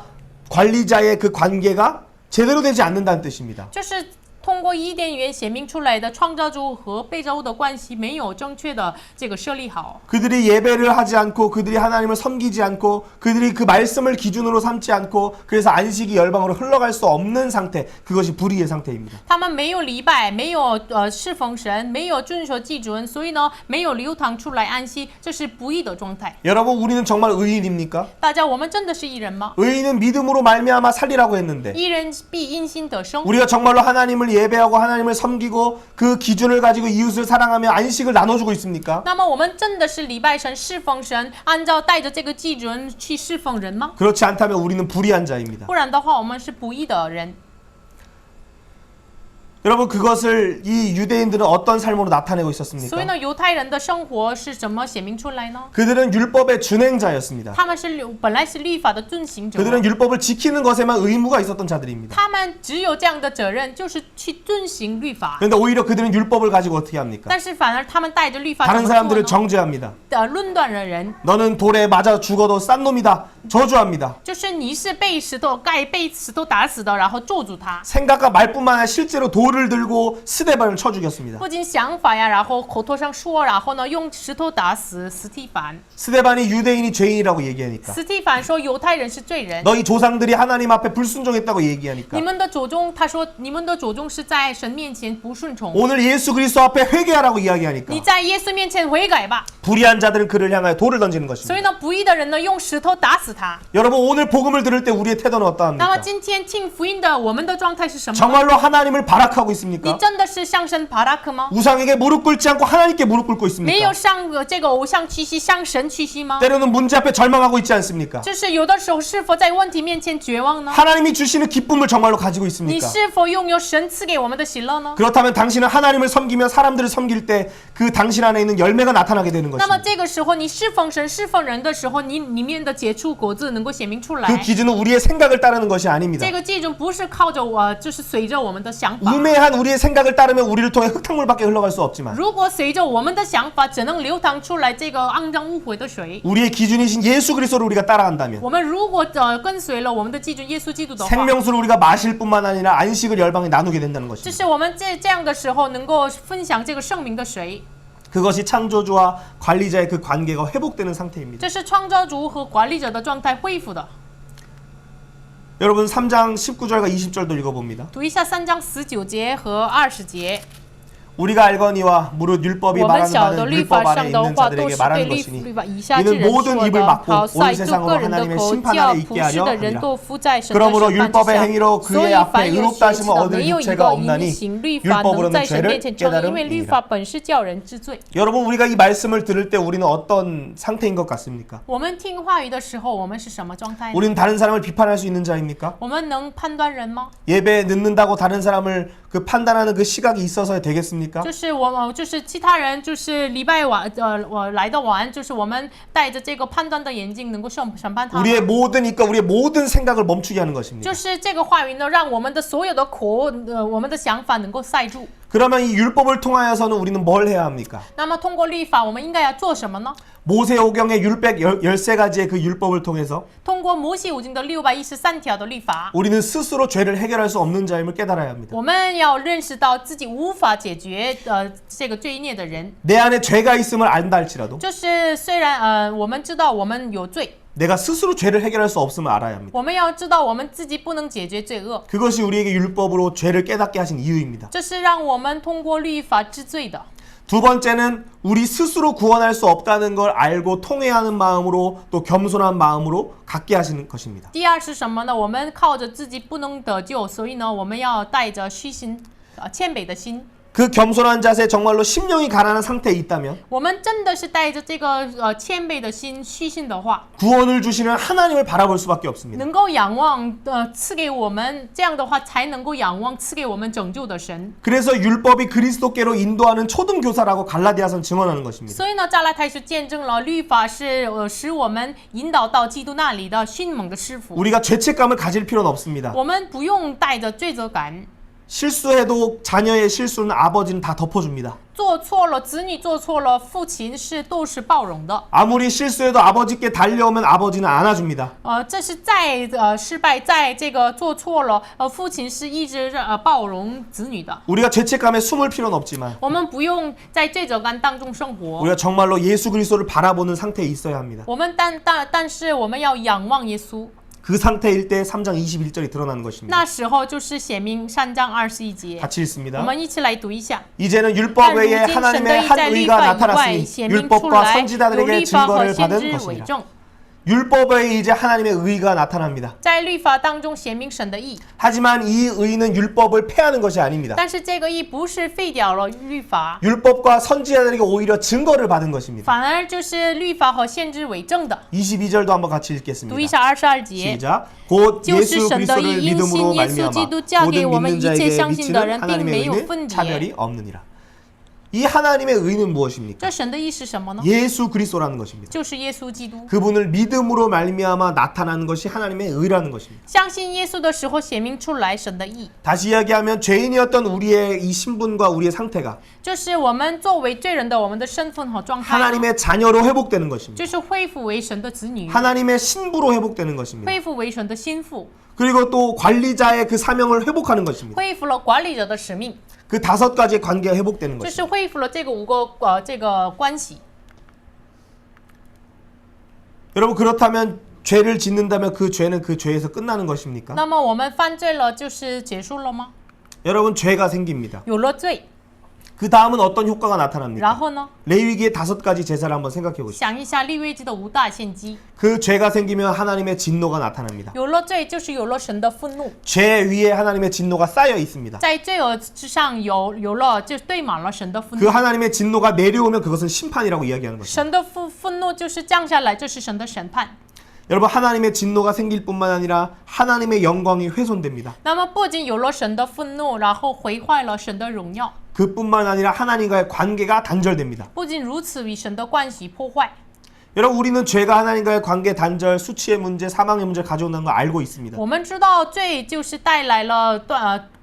관리자의 그 관계가 제대로 되지 않는다는 뜻입니다. 就是通过伊甸园显明出来的创造主和被造物的关系没有正确的这个设立好。 그들이 예배를 하지 않고 그들이 하나님을 섬기지 않고 그들이 그 말씀을 기준으로 삼지 않고 그래서 안식이 열방으로 흘러갈 수 없는 상태 그것이 불의의 상태입니다. 他们没有礼拜，没有侍奉神，没有遵守基准，所以呢没有流淌出来安息，这是不义的状态。 여러분 우리는 정말 의인입니까? 大家，我们真的是义人吗？ 의인은 믿음으로 말미암아 살리라고 했는데 义人必因信得生。 우리가 정말로 하나님을 예배하고 하나님을 섬기고 그 기준을 가지고 이웃을 사랑하며 안식을 나눠주고 있습니까? 那么我们真的是礼拜神、侍奉神，按照带着这个基准去侍奉人吗？ 그렇지 않다면 우리는 불의한 자입니다. 不然的话，我们是不义的人。 여러분 그것을 이 유대인들은 어떤 삶으로 나타내고 所以 있었습니까? 呢，犹太人的生活是怎么显明出来呢？ 그들은 율법의 준행자였습니다. 他们是本来是律法的遵行者， 그들은 율법을 지키는 것에만 의무가 있었던 자들입니다. 他们只有这样的责任，就是去遵行律法。 그런데 오히려 그들은 율법을 가지고 어떻게 합니까? 但是反而他们带着律法怎 다른 么做 사람들을 呢？ 정죄합니다. 论断的人， 너는 돌에 맞아 죽어도 싼 놈이다. 저주합니다. 就是你是被石头打死的，然后咒诅他。 생각과 말뿐만 아니라 실제로 돌을 들고 스데반을 쳐 죽였습니다. 不仅想法呀，然后口头上说，然后呢用石头打死斯蒂凡。 스데반이 유대인이 죄인이라고 얘기하니까 斯蒂凡说犹太人是罪人。 너희 조상들이 하나님 앞에 불순종했다고 얘기하니까 你们的祖宗，他说你们的祖宗是在神面前不顺从。 오늘 예수 그리스도 앞에 회개하라고 이야기하니까 你在耶稣面前悔改吧。 불의한 자들은 그를 향하여 돌을 던지는 所 것입니다. 以呢，不义的人呢用石头打死他。 여러분 오늘 복음을 들을 때 우리의 태도는 那么 어떠합니까? 今天听福音的我们的状态是什么呢？ 정말로 하나님을 바락하고 你 있습니까? 真的是向神巴拉克吗？ 우상에게 무릎 꿇지 않고 하나님께 무릎 꿇고 没 있습니까? 有向这个偶像屈膝，向神屈膝吗？ 때로는 문제 앞에 절망하고 있지 않습니까? 就是有的时候是否在问题面前绝望呢？ 하나님이 주시는 기쁨을 정말로 가지고 你 있습니까? 是否拥有神赐给我们的喜乐呢？ 그렇다면 당신은 하나님을 섬기며 사람들을 섬길 때 그 당신 안에 있는 열매가 나타나게 되는 那么 것입니다. 这个时候，你侍奉神、侍奉人的时候，你里面的结出果子能够显明出 그 来。 기준은 우리의 생각을 따르는 것이 아닙니다. 这个基准不是靠着我，就是随着我们的想法。 우매한 우리의 생각을 따르면 우리를 통해 흙탕물밖에 흘러갈 수 없지만 如果随着我们的想法，只能流淌出来这个肮脏污秽的水。 우리의 기준이신 예수 그리스도를 우리가 따라간다면 我们如果跟随了我们的基准耶稣基督的话， 생명수를 우리가 마실 뿐만 아니라 안식을 열방에 나누게 된다는 就 것입니다. 是我们这样的时候能够分享这个圣明的水， 그것이 창조주와 관리자의 그 관계가 회복되는 상태입니다. 这是创造主和管理者的状态恢复的。 여러분 3장 19절과 20절도 읽어봅니다. 读一下3章19节和20节。 우리가 알거니와 무릇 율법이 我们 말하는 晓得 바는 律 율법 法 안에 上的 있는 话都 자들에게 是对 말하는 律 것이니 法以下之 이는 人 모든 说 입을 的， 막고 好 온 塞住 세상으로 个人的 하나님의 口， 심판 叫 안에 있게 普世 하려 的人 하리라. 都伏在神的 그러므로 审判之 율법의 下。 행위로 所 그의 以 앞에 凡有 의롭다 血气 하심을 的， 얻을 没有一 육체가 个 없나니 因行律法能 율법으로는 在神 죄를 面前称义，因为律 깨달음이니라. 法本是叫人知罪。 여러분 우리가 이 말씀을 들을 때 우리는 어떤 상태인 것 같습니까? 我们听话语的时候，我们是什么状态呢？ 우리는 다른 사람을 비판할 수 있는 자입니까? 我们能判断人吗？ 예배에 늦는다고 다른 사람을 그 판단하는 그 시각이 있어서 되겠습니까? 就是就是其他人就是礼拜晚我来的晚，就是我们带着这个判断的眼睛能够审判他。 우리의 모든 입과 우리의 모든 생각을 멈추게 하는 것입니다. 就是这个话语呢，让我们的所有的口，我们的想法能够塞住。 그러면 이 율법을 통하여서는 우리는 뭘 해야 합니까? 那么通过律法，我们应该要做什么呢？ 모세오경의 율백 13가지의 그 율법을 통해서 通过摩西五经的613条的律法， 우리는 스스로 죄를 해결할 수 없는 자임을 깨달아야 합니다. 我们要认识到自己无法解决这个罪孽的人， 내 안에 죄가 있음을 안다 할지라도 就是虽然我们知道我们有罪， 내가 스스로 죄를 해결할 수 없음을 알아야 합니다. 我们要知道我们自己不能解决罪恶， 그것이 우리에게 율법으로 죄를 깨닫게 하신 이유입니다. 这是让我们通过律法知罪的。 두 번째는 우리 스스로 구원할 수 없다는 걸 알고 통회하는 마음으로 또 겸손한 마음으로 갖게 하시는 것입니다. 第二是什么呢？我们靠着自己不能得救，所以呢，我们要带着虚心、谦卑的心。 그 겸손한 자세 정말로 심령이 가난한 상태에 있다면 我们真的是带着这个谦卑的心、虚心的话， 구원을 주시는 하나님을 바라볼 수밖에 없습니다. 能够仰望赐给我们这样的话，才能够仰望赐给我们拯救的神。 그래서 율법이 그리스도께로 인도하는 초등교사라고 갈라디아서는 증언하는 것입니다. 所以呢，加拉太书见证了律法是使我们引导到基督那里的迅猛的师傅。 우리가 죄책감을 가질 필요는 없습니다. 我们不用带着罪责感。 실수해도 자녀의 실수는 아버지는 다 덮어줍니다. 做错了，子女做错了，父亲都是包容的。 아무리 실수해도 아버지께 달려오면 아버지는 안아줍니다. 这是再失败，在这个做错了，父亲是一直包容子女的。 우리가 죄책감에 숨을 필요는 없지만 我们不用在罪责感当中生活。 우리가 정말로 예수 그리스도를 바라보는 상태에 있어야 합니다. 我们但是我们要仰望耶稣。 그 상태일 때 3장 21절이 드러나는 것입니다. 那时候就是显明3章21节。 같이 읽습니다. 我们一起来读一下。 이제는 율법 외에 하나님의 한 의가 나타났으니 율법과 선지자들에게 증거를 받은 것이니라. 율법 외에 이제 하나님의 의가 나타납니다. 在律法当中显明神的义。 하지만 이 의는 율법을 폐하는 것이 아닙니다. 但是这个义不是废掉了律法， 율법과 선지자들에게 오히려 증거를 받은 것입니다. 反而就是律法和先知为证的。 22절도 한번 같이 读一 읽겠습니다. 下22节。 시작. 곧 就 예수 是神的 그리스도를 义，因 믿음으로 信耶稣基 말미암아 督嫁给 모든 我们 믿는 一切 자에게 相信的人， 미치는 并 하나님의 没有 의는 分别。 차별이 없느니라. 이 하나님의 의는 무엇입니까? 这神的义是什么呢？ 예수 그리스도라는 것입니다. 就是耶稣基督。 그분을 믿음으로 말미암아 나타나는 것이 하나님의 의라는 것입니다. 相信耶稣的时候显明出来神的义， 다시 이야기하면 죄인이었던 우리의 이 신분과 우리의 상태가 就是我们作为罪人的我们的身份和状态， 하나님의 자녀로 회복되는 것입니다. 就是恢复为神的子女， 하나님의 신부로 회복되는 것입니다. 恢复为神的心腹， 그리고 또 관리자의 그 사명을 회복하는 것입니다. 恢复了管理者的使命， 그 5가지의 관계가 회복되는 就是 것입니다. 恢复了这个5个这个关系。 여러분 그렇다면 죄를 짓는다면 그 죄는 그 죄에서 끝나는 것입니까? 那么我们犯罪了就是结束了吗？ 여러분 죄가 생깁니다. 有了罪， 그 다음은 어떤 효과가 然 나타납니까? 后呢？ 레위기의 5가지 제사를 한번 생각해 보시죠. 想一下利未记的5大献祭， 그 죄가 생기면 하나님의 진노가 나타납니다. 有了罪就是有了神的愤怒， 죄 위에 하나님의 진노가 쌓여 있습니다. 在罪恶之上有了就堆满了神的愤 그 怒， 하나님의 진노가 내려오면 그것은 심판이라고 이야기하는 것입니다. 神的愤怒就是降下来，这是神的审判。 여러분 하나님의 진노가 생길 뿐만 아니라 하나님의 영광이 훼손됩니다. 那么不仅有了神的愤怒，然后毁坏了神的荣耀， 그뿐만 아니라 하나님과의 관계가 단절됩니다. 不仅如此，与神的关系破坏。 여러분 우리는 죄가 하나님과의 관계 단절, 수치의 문제, 사망의 문제를 가져온다는 걸 알고 있습니다. 我们知道罪就是带来了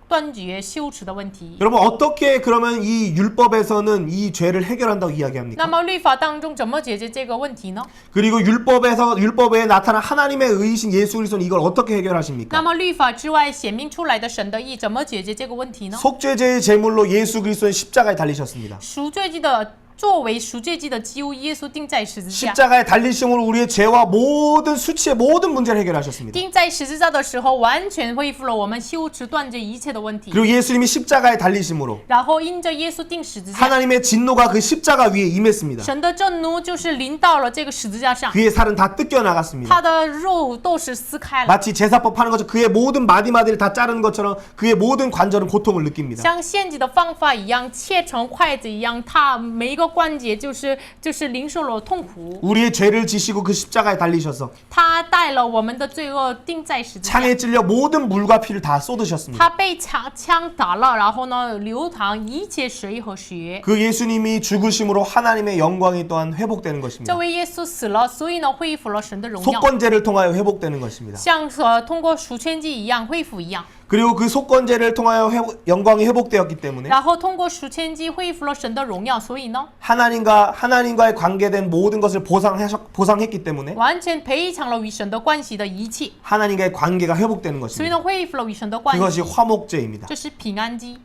断绝羞耻的问题。 여러분 어떻게 그러면 이 율법에서는 이 죄를 해결한다고 那 이야기합니까? 么律法当中怎么解决这个问题呢？ 그리고 율법에 나타난 하나님의 의이신 예수 그리스도는 이걸 어떻게 那 해결하십니까? 么律法之外显明出来的神的义怎么解决这个问题呢？ 속죄제의 제물로 예수 그리스도는 십자가에 달리셨습니다. 赎罪祭的作为赎罪祭的祭物，耶稣钉在十字架。 십자가에 달리심으로 우리의 죄와 모든 수치의 모든 문제를 해결하셨습니다. 钉在十字架的时候，完全恢复了我们羞耻断绝一切的问题。 그리고 예수님이 십자가에 달리심으로 然后因着耶稣钉十字架， 하나님의 진노가 그 십자가 위에 임했습니다. 神的震怒就是临到了这个十字架上， 그의 살은 다 뜯겨 나갔습니다. 他的肉都是撕开了， 마치 제사법 하는 것처럼 그의 모든 마디마디를 다 자르는 것처럼 그의 모든 관절은 고통을 느낍니다. 像献祭的方法一样，切成筷子一样，他每一个关节就是领受了痛苦。 우리의 죄를 지시고 그 십자가에 달리셔서 他带了我们的罪恶钉在十字架， 창에 찔려 모든 물과 피를 다 쏟으셨습니다. 他被枪打了，然后呢流淌一切水和血。 그 예수님이 죽으심으로 하나님의 영광이 또한 회복되는 这 것입니다. 位耶稣死了，所以呢恢复了神的荣耀， 속건제를 통하여 회복되는 것입니다. 像通过赎愆祭一样恢复一样。 그리고 그 속건제를 통하여 영광이 회복되었기 때문에 然后通过赎愆祭恢复了神的荣耀，所以呢， 하나님과의 관계된 모든 것을 보상했기 때문에 完全赔偿了与神的关系的一切， 하나님과의 관계가 회복되는 所以 것입니다. 呢，恢复了与神的关 그것이 系， 화목제입니다. 这是平安祭。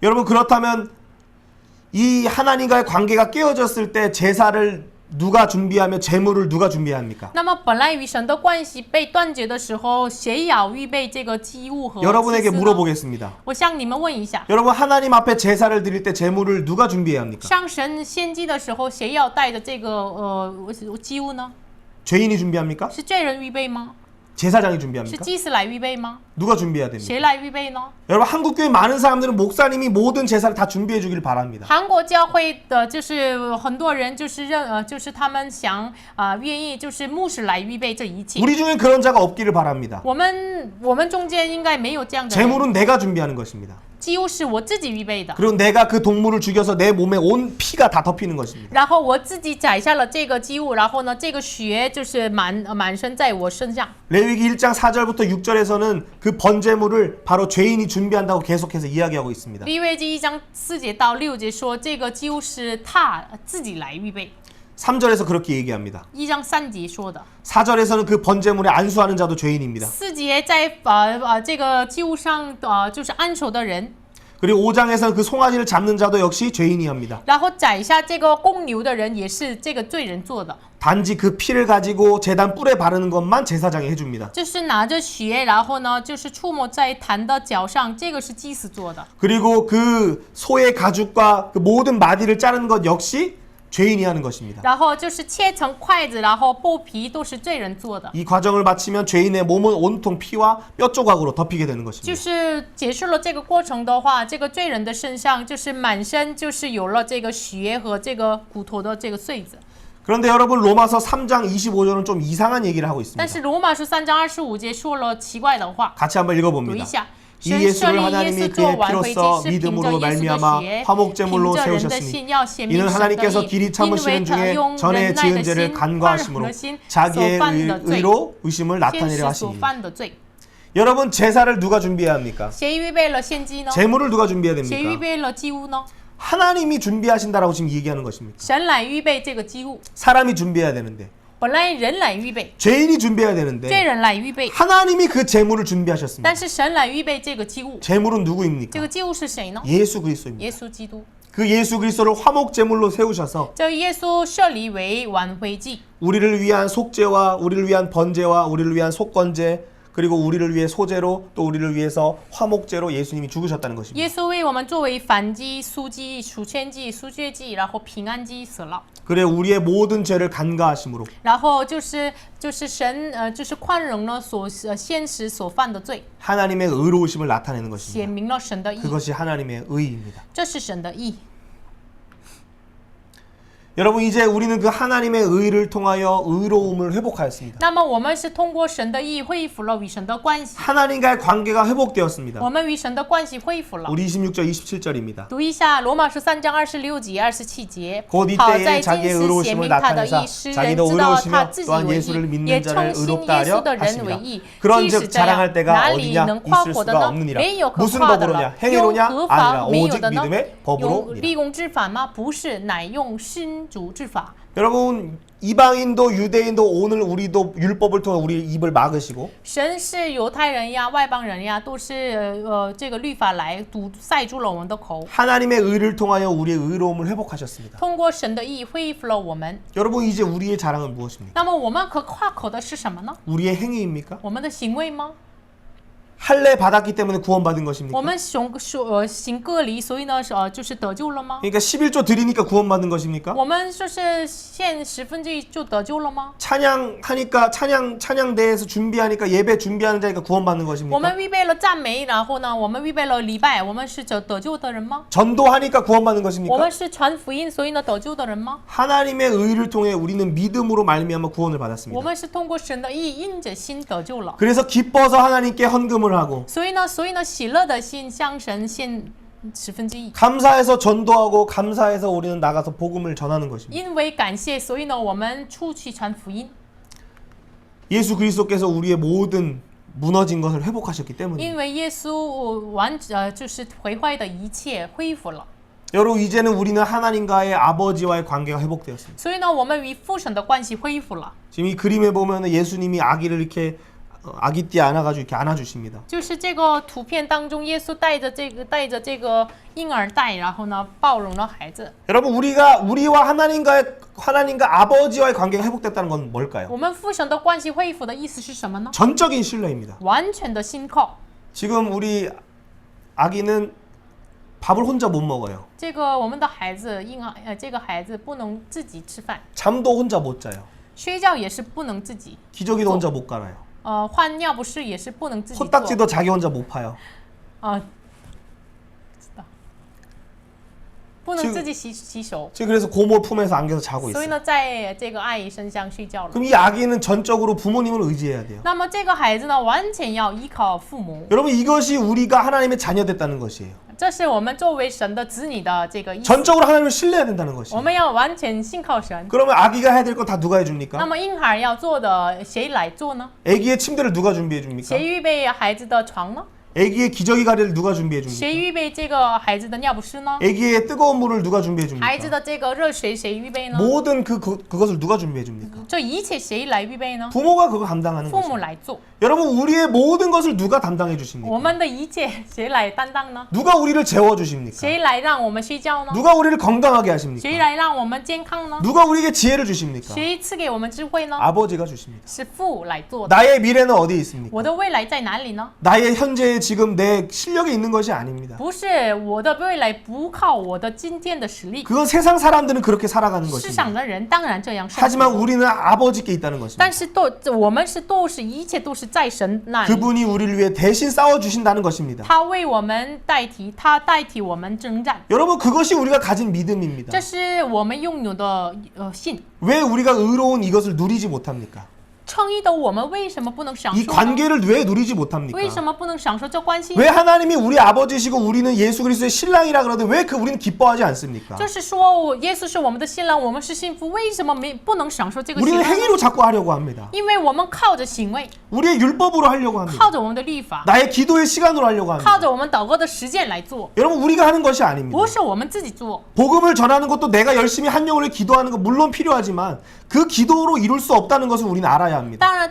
여러분 그렇다면 이 하나님과의 관계가 깨어졌을 때 제사를 누가 준비하며 제물을 누가 준비해야 합니까? 那么本来与神的关系被断绝的时候，谁要预备这个祭物和祭 여러분에게 司呢？ 물어보겠습니다. 我向你们问一下， 여러분 하나님 앞에 제사를 드릴 때 제물을 누가 준비해야 합니까? 上神献祭的时候，谁要带着这个祭物呢？ 죄인이 준비합니까? 是罪人预备吗？ 제사장이 是 준비합니까? 祭司来预备吗？ 누가 준비해야 됩니까? 谁来预备呢？ 여러분 한국교회 많은 사람들은 목사님이 모든 제사를 다 준비해 주길 바랍니다. 韩国教会的就是很多人就是就是他们想愿意就是牧师来预备这一切。 우리 중에 그런 자가 없기를 바랍니다. 我们中间应该没有这样的人。 제물은 내가 준비하는 것입니다. 祭物是我自己预备的， 그리고 내가 그 동물을 죽여서 내 몸에 온 피가 다 덮이는 것입니다. 然后我自己宰下了这个祭物，然后呢，这个血就是满身在我身上。 레위기 1장 4절부터 6절에서는 그 번제물을 바로 죄인이 준비한다고 계속해서 이야기하고 있습니다. 利未记1章4节到6节说，这个祭物是他自己来预备。 3절에서 그렇게 얘기합니다. 1章3节说的， 4절에서는 그 번제물에 안수하는 자도 죄인입니다. 4节在这个祭物上就是按手的人， 그리고 5장에서는 그 송아지를 잡는 자도 역시 죄인이 합니다. 然后宰下这个公牛的人也是这个罪人做的， 단지 그 피를 가지고 제단 뿔에 바르는 것만 제사장이 해줍니다. 就是拿着血，然后呢就是触摸在坛的脚上，这个是祭司做的。 그리고 그 소의 가죽과 그 모든 마디를 자르는 것 역시 죄인이 하는 것입니다. 然后就是切成筷子，然后剥皮都是罪人做的。 이 과정을 마치면 죄인의 몸은 온통 피와 뼈 조각으로 덮이게 되는 就 것입니다. 是结束了这个过程的话，这个罪人的身上就是满身就是有了这个血和这个骨头的这个穗子。 그런데 여러분 로마서 3장 25절은 좀 이상한 얘기를 하고 但 있습니다. 是罗马书3章25节说了奇怪的话， 같이 한번 读一 읽어봅니다. 下。 이 神设 예수를 立耶 하나님이 稣做 그의 挽回祭 피로써 是凭着 믿음으로 耶稣的 말미암아 血， 凭 화목제물로 着人的 세우셨으니 信要显明 이는 神的 하나님께서 义， 길이 因为 참으시는 他 중에 用 전에 忍耐 지은 的 죄를 心宽容 간과하심으로 的心所 자기의 犯的罪， 의로 의심을 天 나타내려 使所 하시니. 犯的罪。 여러분 제사를 누가 준비해야 합니까? 谁预备了献祭呢？ 제물을 누가 준비해야 谁预 됩니까? 备了祭物呢？ 하나님이 준비하신다라고 지금 얘기하는 것입니까? 神来预备这个祭物， 사람이 준비해야 되는데 本来人来预备， 죄인이 준비해야 罪 되는데 人来预备， 하나님이 그 제물을 준비하셨습니다. 但是神来预备这个祭物， 제물은 这 누구입니까? 个祭物是谁呢？ 예수 그리스도입니다. 耶稣基督。 그 예수 그리스도를 화목 제물로 세우셔서 这耶稣设立为挽回祭， 우리를 위한 속죄와 우리를 위한 번제와 우리를 위한 속건제 그리고 우리를 위해 소제로 또 우리를 위해서 화목제로 예수님이 죽으셨다는 것입니다. 耶稣为我们作为燔祭、素祭、赎愆祭、赎罪祭，然后平安祭死了。 그래 우리의 모든 죄를 간과하심으로 然后就是神就是宽容了现实所犯的罪， 하나님의 의로우심을 나타내는 显 것입니다. 明了神的义， 그것이 하나님의 의입니다. 这是神的义。 여러분 이제 우리는 그 하나님의 의를 통하여 의로움을 회복하였습니다. 那么我们是通过神的义恢复了与神的关系， 하나님과의 관계가 회복되었습니다. 我们与神的关系恢复了。 우리 26절 27절입니다. 读一下罗马书3章26节、27节。 곧 好 이때에 在今 자기의 时显 의로우심을 明他的 나타내사 义，使人 자기도 知道他 의로우시며 自己 또한 为 예수를 义， 믿는 也 자를 称信耶 의롭다 稣 하려 的人为 하십니다. 义。即使 그런즉 这样， 자랑할 때가 哪里 어디냐 能夸 있을 口的 수가 呢？ 없느니라. 没有可 무슨 夸的 법으로냐 了。 행위로냐 用合 아니라 法没有 오직 的呢？ 믿음의 用 법으로 立功之法吗？不是，乃用新主之法。 여러분 이방인도 유대인도 오늘 우리도 율법을 통해 우리 입을 막으시고 神是犹太人呀、外邦人呀，都是这个律法来堵塞住了我们的口。 하나님의 의를 통하여 우리의 의로움을 회복하셨습니다. 通过神的义恢复了我们。 여러분 이제 우리의 자랑은 무엇입니까? 那么我们可夸口的是什么呢？ 우리의 행위입니까? 我们的行为吗？ 할례 받았기 때문에 구원받은 我 것입니까? 们行割礼，所以呢就是得救了吗？ 그러니까 11조 드리니까 구원받은 것입니까? 我们就是献1/10就得救了吗？ 찬양하니까 찬양대에서 준비하니까 예배 준비하는 자니까 구원받는 我 것입니까? 们预备了赞美，然后呢，我们预备了礼拜，我们是得救的人吗？ 전도하니까 구원받는 我 것입니까? 们是传福音，所以呢得救的人吗？ 하나님의 의를 통해 우리는 믿음으로 말미암아 구원을 我 받았습니다. 们是通过神的义，因着心得救了。 그래서 기뻐서 하나님께 헌금을 하고 所以呢，喜乐的心向神献1/10。 감사해서 전도하고 감사해서 우리는 나가서 복음을 전하는 것입니다. 因为感谢，所以呢，我们出去传福音。 예수 그리스도께서 우리의 모든 무너진 것을 회복하셨기 때문입니다. 因为耶稣就是毁坏的一切恢复了。 여러분 이제는 우리는 하나님과의 아버지와의 관계가 회복되었습니다. 所以呢，我们与父神的关系恢复了。 지금 이 그림에 보면 예수님이 아기를 이렇게 아기띠 안아가지고 이렇게 안아주십니다. 就是这个图片当中，耶稣带着这个婴儿袋，然后呢抱拢了孩子。 여러분 우리와 하나님과 아버지와의 관계가 회복됐다는 건 뭘까요? 我们父神的关系恢复的意思是什么呢？ 전적인 신뢰입니다. 完全的信靠。 지금 우리 아기는 밥을 혼자 못 먹어요. 这个我们的孩子这个孩子不能自己吃饭， 잠도 혼자 못 자요. 睡觉也是不能自己， 기저귀도 혼자 못 갈아요. 换尿不湿也是不能自己做。 코딱지도 자기 혼자 못 파요. 知道，不能自己洗手。 지금 그래서 고모 품에서 안겨서 자고 所以 있어요. 呢，在这个阿姨身上睡觉了。 그럼 이 아기는 전적으로 부모님을 의지해야 돼요. 那么这个孩子呢，完全要依靠父母。 여러분 이것이 우리가 하나님의 자녀됐다는 것이에요. 这是我们作为神的子女的这个意思。 전적으로 하나님을 신뢰해야 된다는 我 것이에요. 们要完全信靠神。 그러면 아기가 해야 될 건 다 누가 那 해줍니까? 么婴孩要做的谁来做呢？ 아기의 침대를 누가 준비해 줍니까? 谁预备孩子的床呢？ 아기의 기저귀 가래를 누가 준비해 谁 줍니까? 预备这个孩子的尿不湿呢？ 아기의 뜨거운 물을 누가 준비해 孩子 줍니까? 的这个热水谁预备呢？ 모든 그것을 누가 준비해 줍니까? 这一切谁来预备呢？ 부모가 그거 감당하는 父母 거죠. 来做。 여러분 우리의 모든 것을 누가 담당해 주십니까? 我们的一切谁来担当呢？ 누가 우리를 재워 주십니까? 谁来让我们睡觉呢？ 누가 우리를 건강하게 하십니까? 谁来让我们健康呢？ 누가 우리에게 지혜를 주십니까? 谁赐给我们智慧呢？ 아버지가 주십니다. 是父来做的。 나의 미래는 어디에 있습니까? 我的未来在哪里呢？ 나의 현재 지금 내 실력에 있는 것이 아닙니다. 不是我的未来不靠我的今天的实力。 그건 세상 사람들은 그렇게 살아가는 世 것입니다. 上的人当然这样生 하지만 活， 우리는 아버지께 있다는 것입니다. 但是我们都是一切都是在神那里， 그분이 우리를 위해 대신 싸워 주신다는 것입니다. 他为我们代替，他代替我们征战， 여러분 그것이 우리가 가진 믿음입니다. 这是我们拥有的信。 왜 우리가 의로운 이것을 누리지 못합니까? 称义的我们为什么不能享 이 受呢？ 관계를 왜 누리지 못합니까? 为什么不能享受这关系？ 왜 하나님이 우리 아버지시고 우리는 예수 그리스도의 신랑이라 그러는데 왜 우리는 기뻐하지 않습니까? 就是说，耶稣是我们的新郎，我们是幸福，为什么不能享受这个喜 우리는 乐呢？ 행위로 자꾸 하려고 합니다. 因为我们靠着行为， 우리의 율법으로 하려고 합니다. 靠着我们的律法， 나의 기도의 시간으로 하려고 靠 합니다. 着我们祷告的实践来做， 여러분 우리가 하는 것이 아닙니다. 不是我们自己做。 복음을 전하는 것도 내가 열심히 한 영혼을 기도하는 것 물론 필요하지만 그 기도로 이룰 수 없다는 것을 우리는 알아야 합니다.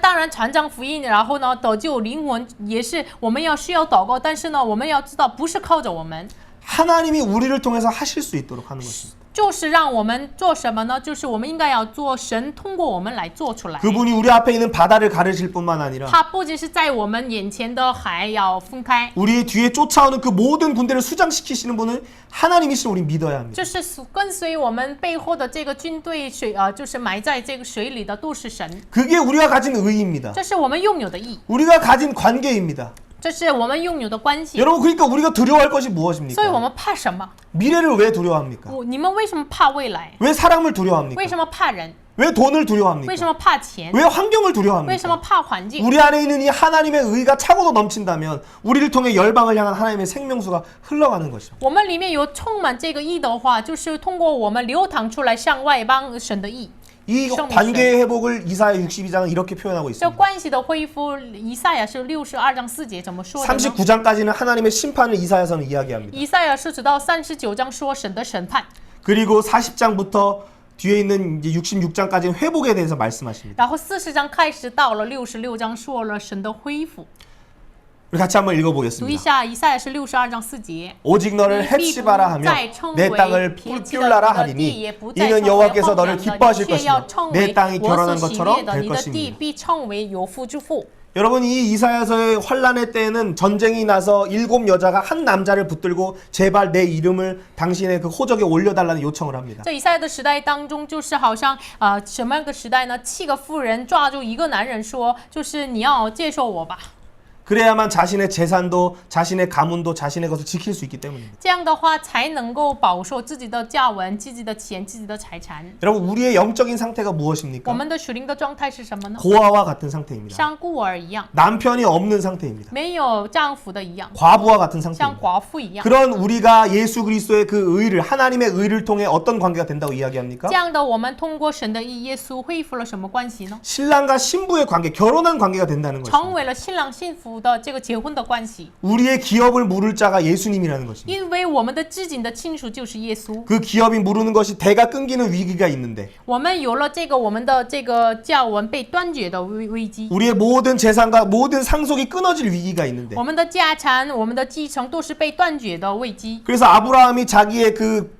当然传讲福音，然后呢得救灵魂也是我们需要祷告，但是呢我们要知道不是靠着我们， 하나님이 우리를 통해서 하실 수 있도록 하는 것입니다. 就是让我们做什么呢？就是我们应该要做神通过我们来做出来。 그분이 우리 앞에 있는 바다를 가르실 뿐만 아니라 他不仅是在我们眼前的海要分开， 우리 뒤에 쫓아오는 그 모든 군대를 수장시키시는 분은 하나님이신 우리 믿어야 합니다. 就是跟随我们背后的这个军队就是埋在这个水里的都是神， 그게 우리가 가진 의입니다. 这是我们拥有的义， 우리가 가진 관계입니다. 这是我们拥有的关系。 여러분 그러니까 우리가 두려워할 것이 所以我 무엇입니까? 们怕什么？ 미래를 왜 두려워합니까? 你们为什么怕未来？ 왜 사람을 두려워합니까? 为什么怕人？ 왜 돈을 为什 두려워합니까? 么怕钱？ 왜 환경을 为什么 두려워합니까? 怕环境？ 우리 안에 있는 이 하나님의 의가 차고도 넘친다면 우리를 통해 열방을 향한 하나님의 생명수가 흘러가는 것이죠. 我们里面有充满这个义的话，就是通过我们流淌出来向外邦神的义。 이 관계의 회복을 이사야 62장은 이렇게 표현하고 这 있습니다. 关系的恢复，以赛亚是62章4节怎么说的呢？ 39장까지는 하나님의 심판을 이사야서는 이야기합니다. 以赛亚是直到39章说神的审判， 그리고 40장부터 뒤에 있는 이제 66장까지는 회복에 대해서 말씀하십니다. 然后40章开始到了66章说了神的恢复。 우리 같이 한번 读一 읽어보겠습니다. 下以赛亚是62章4节。 오직 너를 헵시바라 하며 내 땅을 뿔뿔라라 하리니 이는 여호와께서 너를 기뻐하실 것이며 내 땅이 결혼한 것처럼 될 것입니다. 여러분 이 이사야서의 환란의 때에는 전쟁이 나서 7 여자가 한 남자를 붙들고 제발 내 이름을 당신의 그 호적에 올려달라는 요청을 합니다. 在以赛亚的时代当中，就是好像什么样的时代呢？7个妇人抓住一个男人说，就是你要接受我吧。 그래야만 자신의 재산도 자신의 가문도 자신의 것을 지킬 수 있기 때문입니다. 这样的话才能够保守自己的家文、自己的钱、自己的财产。 여러분 우리의 영적인 상태가 我 무엇입니까? 们的属灵的状态是什么呢？ 고아와 같은 상태입니다. 像孤儿一样， 남편이 없는 상태입니다. 没有丈夫的一样， 과부와 같은 像 상태입니다. 寡妇一样。 그런 우리가 예수 그리스도의 그 의를 하나님의 의를 통해 어떤 관계가 된다고 이야기합니까? 这样的我们通过神的义，耶稣恢复了什么关系呢？ 신랑과 신부의 관계, 결혼한 관계가 된다는 成 것입니다. 为了新郎新妇的这个结婚的关系。 우리의 기업을 물을 자가 예수님이라는 것입니다. 因为我们的至紧的亲属就是耶稣。 그 기업이 무르는 것이 대가 끊기는 위기가 있는데 我们有了这个我们的这个教文被断绝的危机， 우리의 모든 재산과 모든 상속이 끊어질 위기가 있는데 我们的家产、我们的继承都是被断绝的危机。 그래서 아브라함이 자기의 그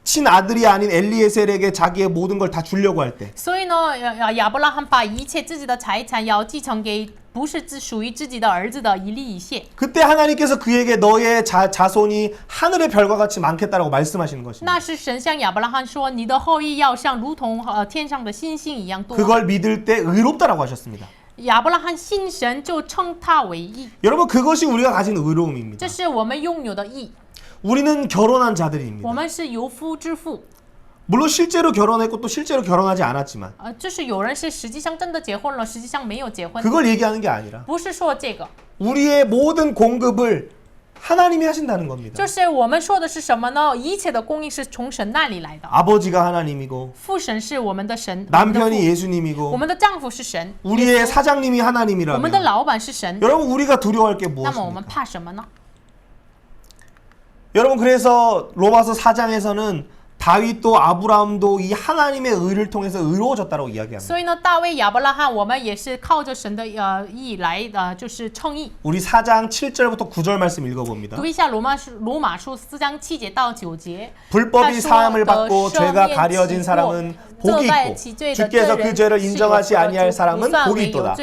친아들이 아닌 엘리에셀에게 자기의 모든 걸 다 주려고 할 때 所以呢，亚伯拉罕把一切自己的财产要继承给不是属于自己的儿子的一粒一屑。 그때 하나님께서 그에게 너의 자손이 하늘의 별과 같이 많겠다라고 말씀하시는 것입니다. 那是神向亚伯拉罕说：“你的后裔要像如同天上的星星一样多。” 그걸 믿을 때 의롭다라고 하셨습니다. 亚伯拉罕信神，就称他为义， 여러분 그것이 우리가 가진 의로움입니다. 这是我们拥有的义。 우리는 결혼한 我 자들입니다. 们是有夫之妇， 물론 실제로 결혼했고 또 실제로 결혼하지 않았지만 就是有人是实际上真的结婚了，实际上没有结婚， 그걸 얘기하는 게 아니라 不是说这个， 우리의 모든 공급을 하나님이 하신다는 겁니다. 就是我们说的是什么呢？一切的供应是从神那里来的。 아버지가 하나님이고 父神是我们的神，我们的 남편이 父 예수님이고 我们的丈夫是神， 우리의 사장님이 我们的 하나님이라면 老板是神， 여러분 우리가 두려워할 게 那么我们 무엇입니까? 怕什么呢？ 여러분 그래서 로마서 4장에서는 다윗도 아브라함도 이 하나님의 의를 통해서 의로워졌다고 이야기합니다. 所以呢，大卫、亚伯拉罕，我们也是靠着神的义来就是称义。 우리 4장 7절부터 9절 말씀 읽어봅니다. 读一下罗马书4章7节到9节。 불법이 사함을 받고 죄가 가려진 사람은 복이 있고 주께서 그 죄를 인정하지 아니할 사람은 복이 있도다.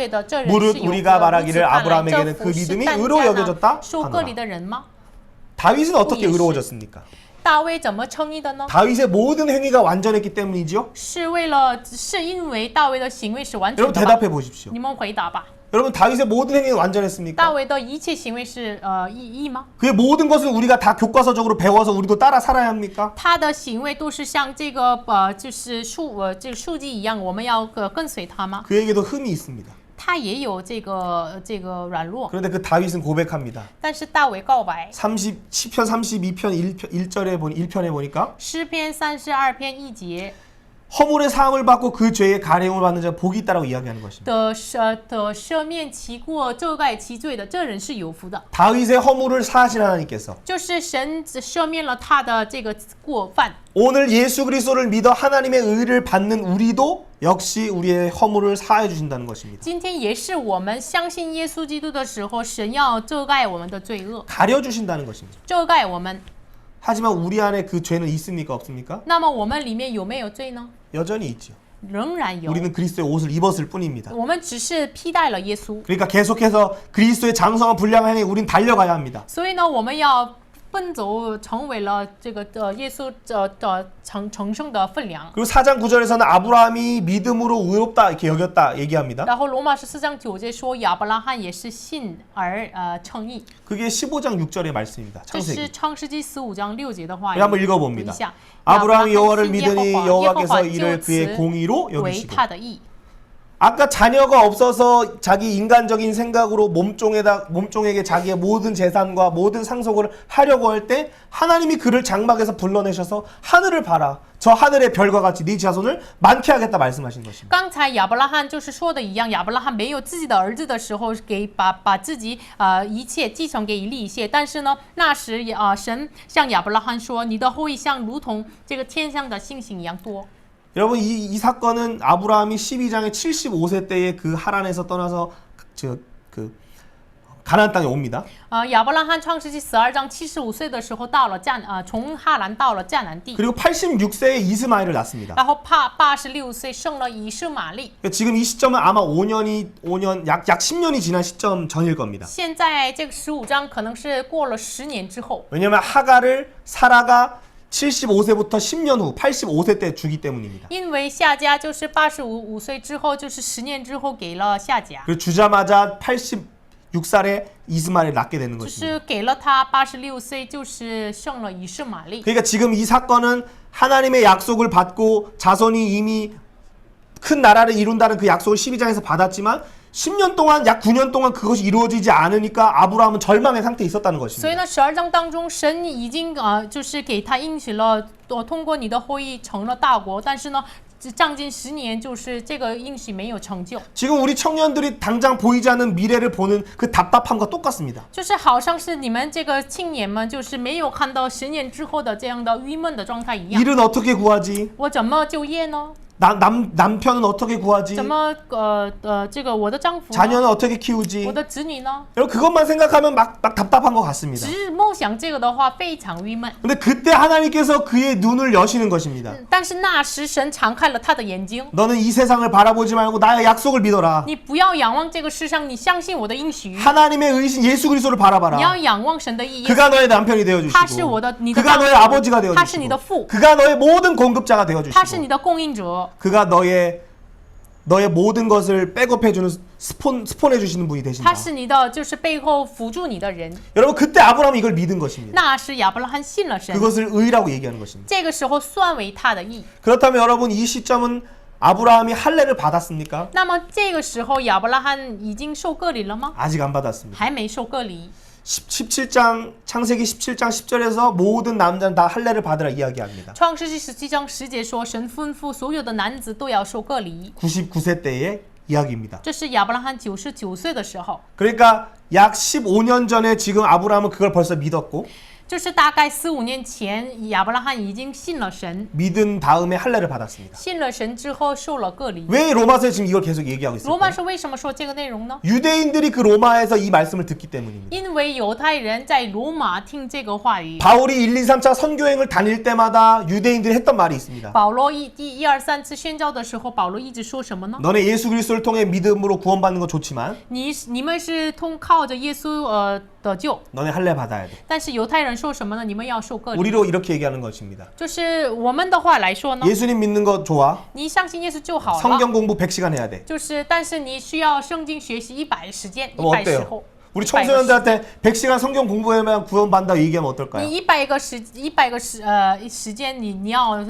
무릇 우리가 말하기를 아브라함에게는 그 믿음이 의로 여겨졌다 하노라. 다윗은 어떻게 의로워졌습니까? 大卫怎么称义的呢？ 다윗의 모든 행위가 완전했기 때문이죠. 是因为大卫的行为是完全 여러분 的吧。 대답해 보십시오. 你们回答吧。 여러분 다윗의 모든 행위가 大 완전했습니까? 卫的一切行为是义吗？ 그의 모든 것을 우리가 다 교과서적으로 배워서 우리도 따라 살아야 합니까? 他的行为都是像这个就是这个书记一样，我们要跟随他吗？ 그에게도 흠이 있습니다. 他也有这个软弱， 그런데 그 다윗은 고백합니다. 但是大卫告白， 시편 32편 1편에 보니까 诗篇32篇1节 허물의 사함을 받고 그 죄의 가려움을 받는 자가 복이 있다라고 이야기하는 것입니다. 的赦免其过、遮盖其罪的，这人是有福的。 다윗의 허물을 사하신 하나님께서 就是神赦免了他的这个过犯。 오늘 예수 그리스도를 믿어 하나님의 의를 받는 우리도 역시 우리의 허물을 사해 주신다는 것입니다. 今天也是我们相信耶稣基督的时候，神要遮盖我们的罪恶， 가려 주신다는 것입니다. 遮盖我们。 하지만 우리 안에 그 죄는 있습니까 없습니까? 那么我们里面有没有罪呢？ 여전히 있죠. 仍然有。 우리는 그리스도의 옷을 입었을 뿐입니다. 我们只是披戴了耶稣， 그러니까 계속해서 그리스도의 장성한 분량을 향해 우린 달려가야 합니다. 所以呢，我们要奔走，成为了这个耶稣成圣的分量。 그리고 4장 9절에서는 아브라함이 믿음으로 의롭다 이렇게 여겼다 얘기합니다. 然后罗马14章9节说亚伯拉罕也是信而称义， 그게 15장 6절의 말씀입니다. 这是 창세기. 创世纪15章6节的话语。 한번 读一 읽어봅니다. 下， 아브라함이 亚伯拉 여호와를 罕信 믿으니 耶和 여호와께서 华 이를 就 그의 此 공의로 为 여기시고 他的义。 아까 자녀가 없어서 자기 인간적인 생각으로 몸종에게 자기의 모든 재산과 모든 상속을 하려고 할 때 하나님이 그를 장막에서 불러내셔서 하늘을 봐라. 저 하늘의 별과 같이 네 자손을 많게 하겠다 말씀하신 것입니다. 刚才亚伯拉罕就是说的一样，亚伯拉罕没有自己的儿子的时候，把自己一切继承给以利以谢。但是呢，那时神向亚伯拉罕说：“你的后裔像如同这个天上的星星一样多。” 여러분 이 사건은 아브라함이 12장의 75세 때에 그 하란에서 떠나서 가나안 땅에 옵니다. 亚伯拉罕创世纪12章75岁的时候到了从哈兰到了迦南地， 그리고 86세에 이스마엘을 낳습니다. 然后86岁生了以实玛利。 지금 이 시점은 아마 5년 약 10년이 지난 시점 전일 겁니다. 现在这个15章可能是过了10年之后， 왜냐하면 하갈을 사라가 75세부터 10년 후 85세 때 주기 때문입니다. 因为夏甲就是85岁之后，就是10年之后给了夏甲。 그리고 주자마자 80 6살에 이스마엘을 낳게 되는 就 것입니다. 是给了他86岁，就是生了以实玛利。 그러니까 지금 이 사건은 하나님의 약속을 받고 자손이 이미 큰 나라를 이룬다는 그 약속을 12장에서 받았지만 10년 동안 약 9년 동안 그것이 이루어지지 않으니까 아브라함은 절망의 상태에 있었다는 所以 것입니다. 呢，12章当中，神已经就是给他应许了，通过你的后裔成了大国，但是呢，将近10年，就是这个应许没有成就， 지금 우리 청년들이 당장 보이지 않는 미래를 보는 그 답답함과 똑같습니다. 就是好像是你们这个青年们，就是没有看到10年之后的这样的郁闷的状态一样。 일은 어떻게 구하지? 我怎么就业呢？ 남편은 어떻게 구하지? 怎么这个我的丈夫呢？ 자녀는 어떻게 키우지? 我的子女呢？ 여러분 그것만 생각하면 막 답답한 것 같습니다. 只梦想这个的话，非常郁闷。 근데 그때 하나님께서 그의 눈을 여시는 것입니다. 但是那时神敞开了他的眼睛， 너는 이 세상을 바라보지 말고 나의 약속을 믿어라. 你不要仰望这个世上，你相信我的应许。 하나님의 의신 예수 그리스도를 你要 바라봐라. 仰望神的意义， 그가 너의 남편이 他是 되어주시고 我的你的 그가 丈 너의 夫， 아버지가 他是你的 되어주시고 父， 그가 너의 모든 공급자가 他是你 되어주시고 的供应者， 그가 너의 모든 것을 백업해주는 스폰해주시는 분이 他 되신다. 是你的就是背后辅助你的人。 여러분 그때 아브라함이 이걸 믿은 것입니다. 那是亚伯拉罕信了神， 그것을 의라고 얘기하는 것입니다. 这个时候算为他的义。 그렇다면 여러분 이 시점은 아브라함이 할례를 받았습니까? 那么这个时候亚伯拉罕已经受割礼了吗？ 아직 안 받았습니다. 还没受割礼。 17장 창세기 17장 10절에서 모든 남자는 다 할례를 받으라 이야기합니다. 创世纪17章10节说，神吩咐所有的男子都要受割礼。 99세 때의 이야기입니다. 这是亚伯拉罕99岁的时候， 그러니까 약 15년 전에 지금 아브라함은 그걸 벌써 믿었고 就是大概15年前，亚伯拉罕已经信了神， 믿은 다음에 할례를 받았습니다. 信了神之后受了割礼。 왜 로마서에 지금 이걸 계속 얘기하고 罗马 있을까요? 书为什么说这个内容呢？ 유대인들이 그 로마에서 이 말씀을 듣기 때문입니다. 因为犹太人在罗马听这个话语。 바울이 1, 2, 3차 선교행을 다닐 때마다 유대인들이 했던 말이 있습니다. 保罗第1、2、3次宣教的时候，保罗一直说什么呢？ 너네 예수 그리스도를 통해 믿음으로 구원받는 건 좋지만 你们是靠着耶稣得救， 너네 할례 받아야 돼. 但是犹太人说什么呢？你们要受割礼。 우리로 이렇게 얘기하는 것입니다. 就是我们的话来说呢， 예수님 믿는 거 좋아. 你相信耶稣就好了。 성경 공부 100시간 해야 돼. 就是，但是你需要圣经学习100时间뭐 ，100时 어때요? 候。 우리 청소년들한테 100시간 성경 공부하면 구원받는다 얘기하면 어떨까요? 你100个时间，你要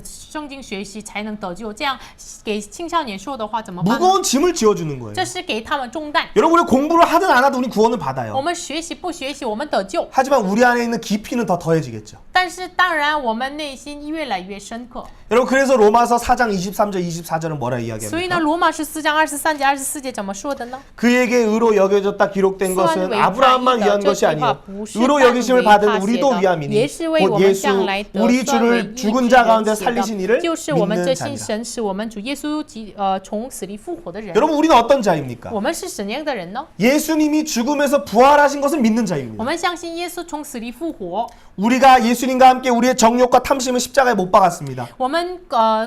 圣经学习才能得救。这样给青少年说的话怎么办呢？ 무거운 짐을 지어주는 거예요. 这是给他们重担。 여러분 우리 공부를 하든 안 하든 우리 구원을 我 받아요. 们学习不学习，我们得救。 하지만 우리 안에 있는 깊이는 더 더해지겠죠. 但是当然，我们内心越来越深刻。 여러분 그래서 로마서 4장 23절 24절은 뭐라 所以呢， 이야기합니까? 罗马是4章23节、24节怎么说的呢？ 그에게 의로 여겨졌다 기록된 것은 아브라함만 위한 것이 아니요 의로 여기심을 받은 우리도 위함이니 곧 예수 우리 주를 죽은 자 가운데 살리신 이를 就是我们 믿는 这信 자니라. 神使我们主耶稣从死里复活的人。 여러분 우리는 어떤 자입니까? 我们是怎样的人呢？ 예수님이 죽음에서 부활하신 것을 믿는 我 자입니다. 们相信耶稣从死里复活。 우리가 예수님과 함께 우리의 정욕과 탐심을 십자가에 못 박았습니다. 我们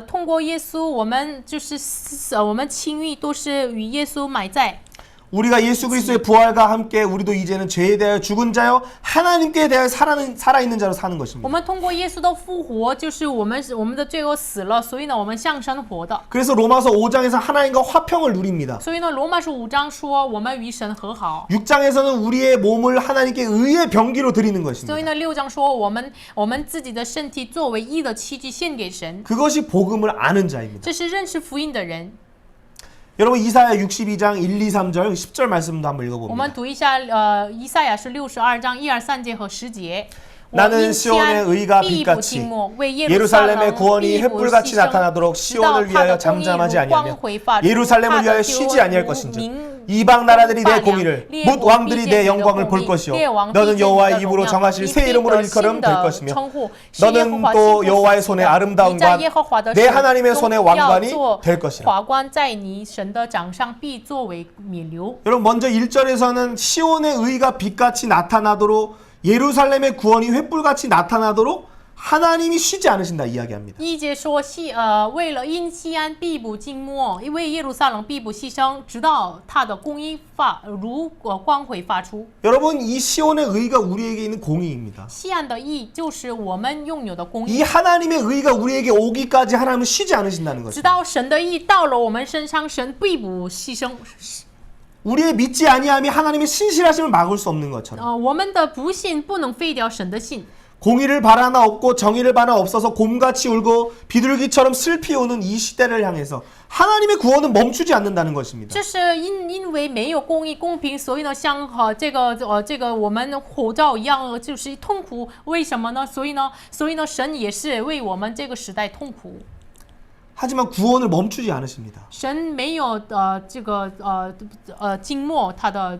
通过耶稣，我们就是我们情欲都是与耶稣埋在。 우리가 예수 그리스도의 부활과 함께 우리도 이제는 죄에 대하여 죽은 자요 하나님께 대하여 살아있는 자로 사는 我 것입니다. 们通过耶稣的复活，就是我们的罪恶死了，所以呢，我们向神活的。 그래서 로마서 5장에서 하나님과 화평을 누립니다. 所以呢，罗马书5章说我们与神和好。 6장에서는 우리의 몸을 하나님께 의의 병기로 드리는 所以 것입니다. 呢，6章说我们自己的身体作为义的器具献给神， 그것이 복음을 아는 자입니다. 这是认识福音的人。 여러분 이사야 62장 1, 2, 3절 10절 말씀도 한번 我们 읽어봅니다. 读一下，以赛亚是62章1、2、3节和10节。 나는 시온의 의가 빛같이 예루살렘의 구원이 햇불같이 나타나도록 시온을 위하여 잠잠하지 아니하며 예루살렘을 위하여 쉬지 아니할 것인지 이방 나라들이 내 공의를 뭇 왕들이 내 영광을 볼 것이요 너는 여호와의 입으로 정하실 새 이름으로 일컬음 될 것이며 너는 또 여호와의 손에 아름다운 관 내 하나님의 손에 왕관이 될 것이라. 华冠在你神的掌上必作为冕旒。 여러분 먼저 1절에서는 시온의 의가 빛같이 나타나도록 예루살렘의 구원이 횃불같이 나타나도록 하나님이 쉬지 않으신다 이야기합니다. 1节说为了因西安必不静默，因为耶路撒冷必不牺牲，直到他的公义如光辉发出。 여러분 이 시온의 의가 우리에게 있는 공의입니다. 西安的义就是我们拥有的公 이 义， 하나님의 의가 우리에게 오기까지 하나님은 쉬지 않으신다는 直 것입니다. 到神的义到了我们身上，神必不牺牲。 우리의 믿지 아니함이 하나님의 신실하심을 막을 수 없는 것처럼 我们的不信不能废掉神的信。 공의를 바라나 없고 정의를 바라나 없어서 곰같이 울고 비둘기처럼 슬피 우는 이 시대를 향해서 하나님의 구원은 멈추지 않는다는 것입니다. 这是因为没有公义公平，所以呢，像这个我们吼叫一样，就是痛苦。为什么呢？所以呢，神也是为我们这个时代痛苦。 하지만 구원을 멈추지 않으십니다. 神没有静默他的，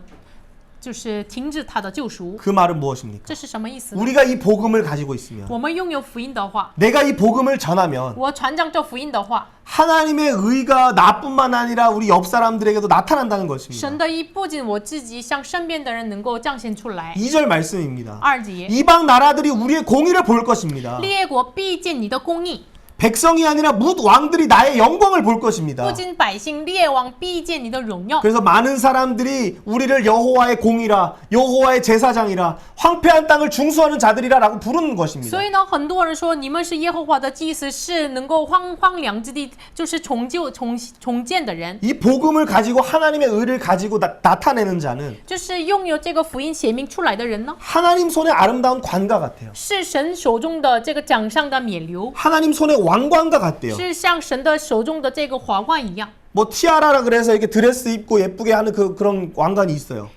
就是停止他的救赎。 그 말은 무엇입니까? 这是什么意思呢？ 우리가 이 복음을 가지고 있으면 我们拥有福音的话， 내가 이 복음을 전하면 我传讲这福音的话， 하나님의 의가 나뿐만 아니라 우리 옆 사람들에게도 나타난다는 것입니다. 神的义不仅我自己，像身边的人能够彰显出来。 2절 말씀입니다. 2节， 이방 나라들이 우리의 공의를 볼 것입니다. 列国必见你的公义。 백성이 아니라 뭇 왕들이 나의 영광을 볼 것입니다. 不仅百姓列王必见你的荣耀。 그래서 많은 사람들이 우리를 여호와의 공이라 여호와의 제사장이라 황폐한 땅을 중수하는 자들이라라고 부르는 것입니다. 所以呢，很多人说你们是耶和华的祭司，是能够荒凉之地，就是重建的人。 이 복음을 가지고 하나님의 의를 가지고 나타내는 자는 就是拥有这个福音显明出来的人呢， 하나님 손에 아름다운 관과 같아요. 是神手中的这个掌上的冕旒， 하나님 손에 왕관과 같대요. 是像神的手中的这个华冠一样。 뭐 티아라라 그래서 이렇게 드레스 입고 예쁘게 하는 그런 왕관이 있어요.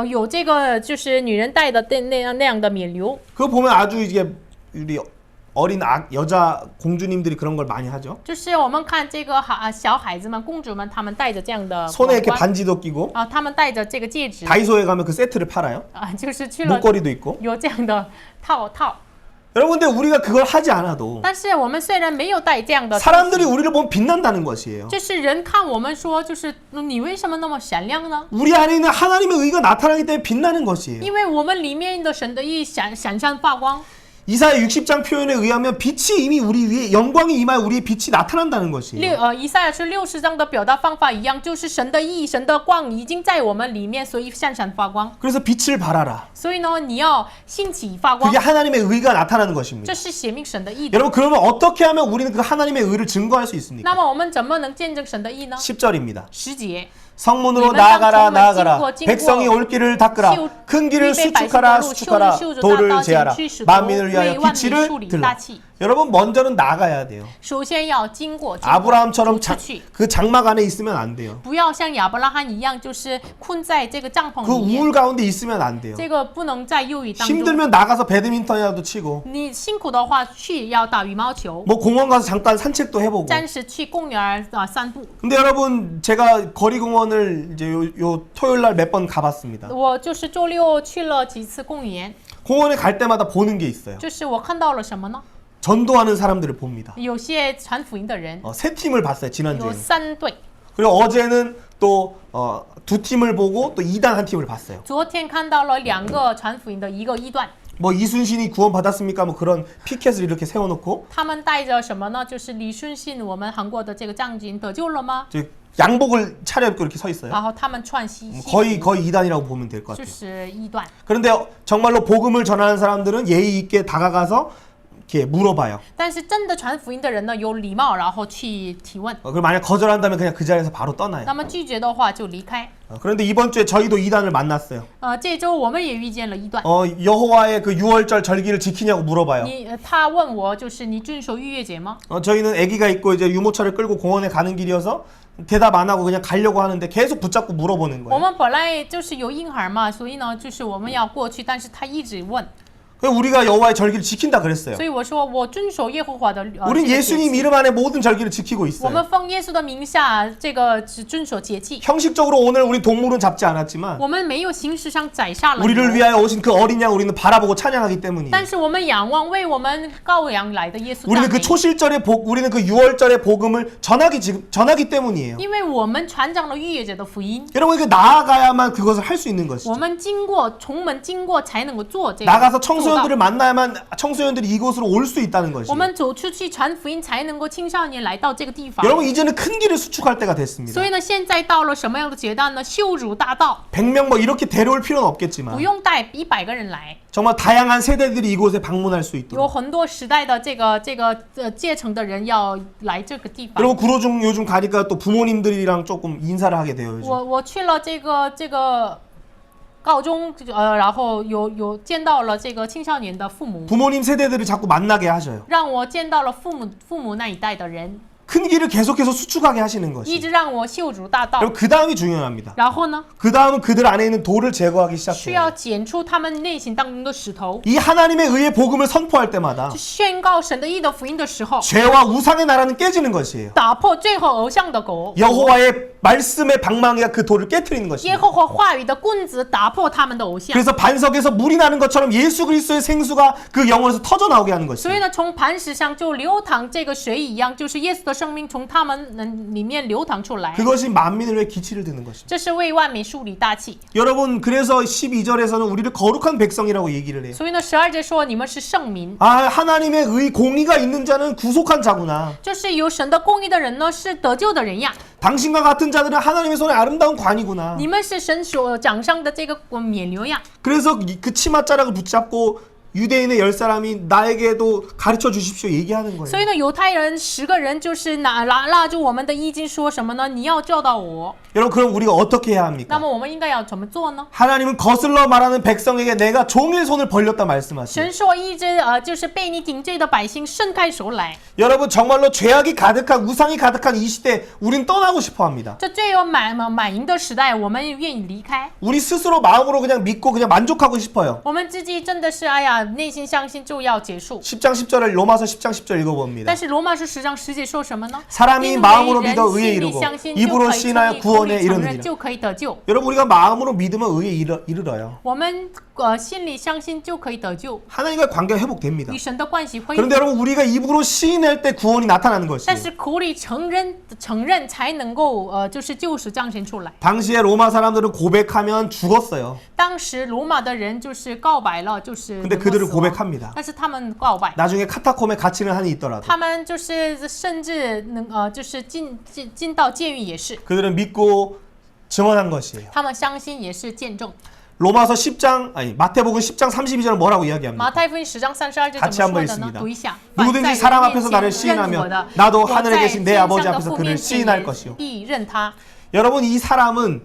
有这个就是女人戴的那样的冕旒。 그거 보면 아주 이게 우리 어린 여자 공주님들이 그런 걸 많이 하죠. 就是我们看这个小孩子们、公主们，他们戴着这样的 손에 이렇게 皇冠 반지도 끼고 他们戴着这个戒指 다이소에 가면 그 세트를 팔아요. 就是去了 목걸이도 있고. 有这样的套。 여러분 근데 우리가 그걸 하지 않아도 但是我们虽然没有戴这样的， 사람들이 우리를 보면 빛난다는 것이에요. 就是人看我们说，就是你为什么那么闪亮呢？ 우리 안에 있는 하나님의 의가 나타나기 때문에 빛나는 것이에요. 因为我们里面的神的义闪发光。 이사야 60장 표현에 의하면 빛이 이미 우리 위에 영광이 임하여 우리의 빛이 나타난다는 것이에요. 以赛亚是60章的表达方法一样，就是神的义、神的光已经在我们里面，所以闪发光。 그래서 빛을 발하라. 所以呢，你要兴起发光 그게 ， 하나님의 의가 나타나는 것입니다. 这是显明神的义的。 여러분 그러면 어떻게 하면 우리는 그 하나님의 의를 증거할 수 那 있습니까? 么我们怎么能见证神的义呢？ 10절입니다. 10节。 성문으로 나아가라 나아가라 백성이 올 길을 닦으라 큰 길을 수축하라 수축하라 돌을 제하라 만민을 위하여 빛을 들라. 여러분 먼저는 나가야 돼요. 首先要经过 아브라함처럼 그 장막 안에 있으면 안 돼요. 不要像亚伯拉罕一样，就是困在这个帐篷 그 里面。 우울 가운데 있으면 안 돼요. 这个不能在忧郁当中。 힘들면 나가서 배드민턴이라도 치고 你辛苦的话，去要打羽毛球， 뭐 공원 가서 잠깐 산책도 해보고. 暂时去公园散步。 근데 여러분 제가 거리공원을 이제 요 토요일 날 몇 번 가봤습니다. 我就是周六去了几次公园， 공원에 갈 때마다 보는 게 있어요. 就是我看到了什么呢？ 전도하는 사람들을 봅니다. 有些传福音的人， 세 팀을 봤어요 有 지난주에. 3队。 그리고 어제는 또 두 팀을 보고 또 2단 한 팀을 봤어요. 昨天看到了2个传福音的，一个一段。 뭐 이순신이 구원 받았습니까? 뭐 그런 피켓을 이렇게 세워놓고 他们带着什么呢？就是李顺信，我们韩国的这个将军得救了吗？ 양복을 차려입고 이렇게 서 있어요. 然后他们穿西服， 거의 2단이라고 보면 될 것 就 같아요. 是一段。 그런데 정말로 복음을 전하는 사람들은 예의 있게 다가가서 이렇게 물어봐요. 但是真的传福音的人呢，有礼貌，然后去提问。 그럼 만약 거절한다면 그냥 그 자리에서 바로 떠나요. 那么拒绝的话就离开。 그런데 이번 주에 저희도 2단을 만났어요. 这周我们也遇见了一段。 여호와의 그 6월절 절기를 지키냐고 물어봐요. 他问我，就是你遵守逾越节吗？ 저희는 아기가 있고 이제 유모차를 끌고 공원에 가는 길이어서 대답 안 하고 그냥 가려고 하는데 계속 붙잡고 물어보는 我 거예요. 们本来就是有婴孩嘛，所以呢，就是我们要过去，但是他一直问， 그래서 우리가 여호와의 절기를 지킨다 그랬어요. 所以我说我遵守耶和华的。 우린 예수님 이름 안에 모든 절기를 지키고 我 있어요. 们奉耶稣的名下，这个只遵守节气。 형식적으로 오늘 우리 동물은 잡지 않았지만 我们没有形式上宰杀了牛， 우리를 위하여 오신 그 어린 양 우리는 바라보고 찬양하기 때문이에요. 但是我们仰望为我们羔羊来的耶稣赞 우리는 그 美， 초실절의 우리는 그 6월절의 복음을 전하기 때문이에요. 因为我们传讲了逾越节的福音， 여러분 그 나아가야만 그것을 할 수 있는 것이죠. 我们从门经过才能够做这个， 나가서 청소 청소년들을 만나야만 청소년들이 이곳으로 올 수 있다는 我 것이에요. 们走出去传福音，才能够青少年来到这个地方。 여러분 이제는 큰 길을 수축할 때가 됐습니다. 所以呢，现在到了什么样的阶段呢？秀辱大道， 100명 뭐 이렇게 데려올 필요는 不 없겠지만 用带100个人来， 정말 다양한 세대들이 이곳에 방문할 수 有 있도록. 很多时代的阶层的人要来这个地方。 그리고 구로중 요즘 가니까 또 부모님들이랑 조금 인사를 하게 돼요. 요즘. 我去了这个高中，然后有见到了这个青少年的父母， 부모님 세대들을 자꾸 만나게 하셔요. 让我见到了父母那一代的人， 큰 길을 계속해서 수축하게 하시는 一 것이. 直让我秀辱大道。 그리고 그 다음이 중요합니다. 然后呢， 그 다음은 그들 안에 있는 돌을 제거하기 需 시작해요. 要剪出他们内心当中的石头， 이 하나님의 의의 복음을 선포할 때마다 去宣告神的义的福音的时候， 죄와 우상의 나라는 깨지는 것이에요. 打破最后偶像的狗。 여호와의 말씀의 방망이가 그 돌을 깨트리는 耶 것입니다. 和华话语的棍子打破他们的偶像， 그래서 반석에서 물이 나는 것처럼 예수 그리스도의 생수가 그 영혼에서 터져 나오게 하는 所以 것입니다. 呢，从磐石上就流淌这个水一样，就是耶稣的生命从他们里面流淌出来。 그것이 만민을 위해 기치를 드는 것입니다. 这是为万民树立大器。 여러분 그래서 12절에서는 우리를 거룩한 백성이라고 얘기를 해요. 所以呢，12节说你们是圣民， 아 하나님의 의 공의가 있는 자는 구속한 자구나. 就是有神的公义的人呢，是得救的人呀。 당신과 같은 자들은 하나님의 손에 아름다운 관이구나. 你们是神所掌上的这个冕旒呀。 그래서 그 치맛자락을 붙잡고 유대인의 10사람이 나에게도 가르쳐 주십시오 얘기하는 所 거예요. 以呢，犹太人10个人就是拉住我们的衣襟，说什么呢？你要教导我。 여러분 그럼 우리가 어떻게 해야 那 합니까? 么我们应该要怎么做呢？ 하나님은 거슬러 말하는 백성에게 내가 종일 손을 벌렸다 말씀하세요. 神说一直就是被你顶罪的百姓伸开手来。 여러분 정말로 죄악이 가득한 우상이 가득한 이 시대 우린 떠나고 싶어 합니다. 这最有满盈的时代，我们愿意离开。 우리 스스로 마음으로 그냥 믿고 그냥 만족하고 싶어요. 我们自己真的是哎呀，内心相信就要结束。 10장 10절을 로마서 10장 10절 읽어봅니다. 但是罗马书10章10节说什么呢？ 사람이 因 마음으로 为 믿어 人 의에 心里 이르고 相信就 입으로 可以 시인하여 称义，口里 구원에 承认 이르느니라. 就可以得救。 여러분 우리가 마음으로 믿으면 의에 이르러요. 我们心里相信就可以得救， 하나님과 관계가 회복됩니다. 与神的关系恢复。 그런데 여러분 우리가 입으로 시인할 때 구원이 나타나는 但 것이에요. 是口里承认才能够就是救赎降生出来。 당시에 로마 사람들은 고백하면 죽었어요. 当时罗马的人就是告白了，就是 근데 能够 그들을 死亡 고백합니다. 但是他们告白， 나중에 카타콤에 갇히는 한이 있더라도 他们就是甚至就是进到监狱也是， 그들은 믿고 증언한 것이에요. 他们相信也是见证。 로마서 10장 아니 마태복음 10장 32절은 뭐라고 马 이야기합니까? 太福音10章32节 같이 怎么 한번 说的呢？ 읽습니다. 读一下。 누구든지 凡在 사람 人 앞에서 面 나를 前认我 시인하면 的， 나도 我 하늘에 在 계신 내 天 아버지 上的 앞에서 父 그를 面 시인할 前 것이요. 必认他。 여러분 이 사람은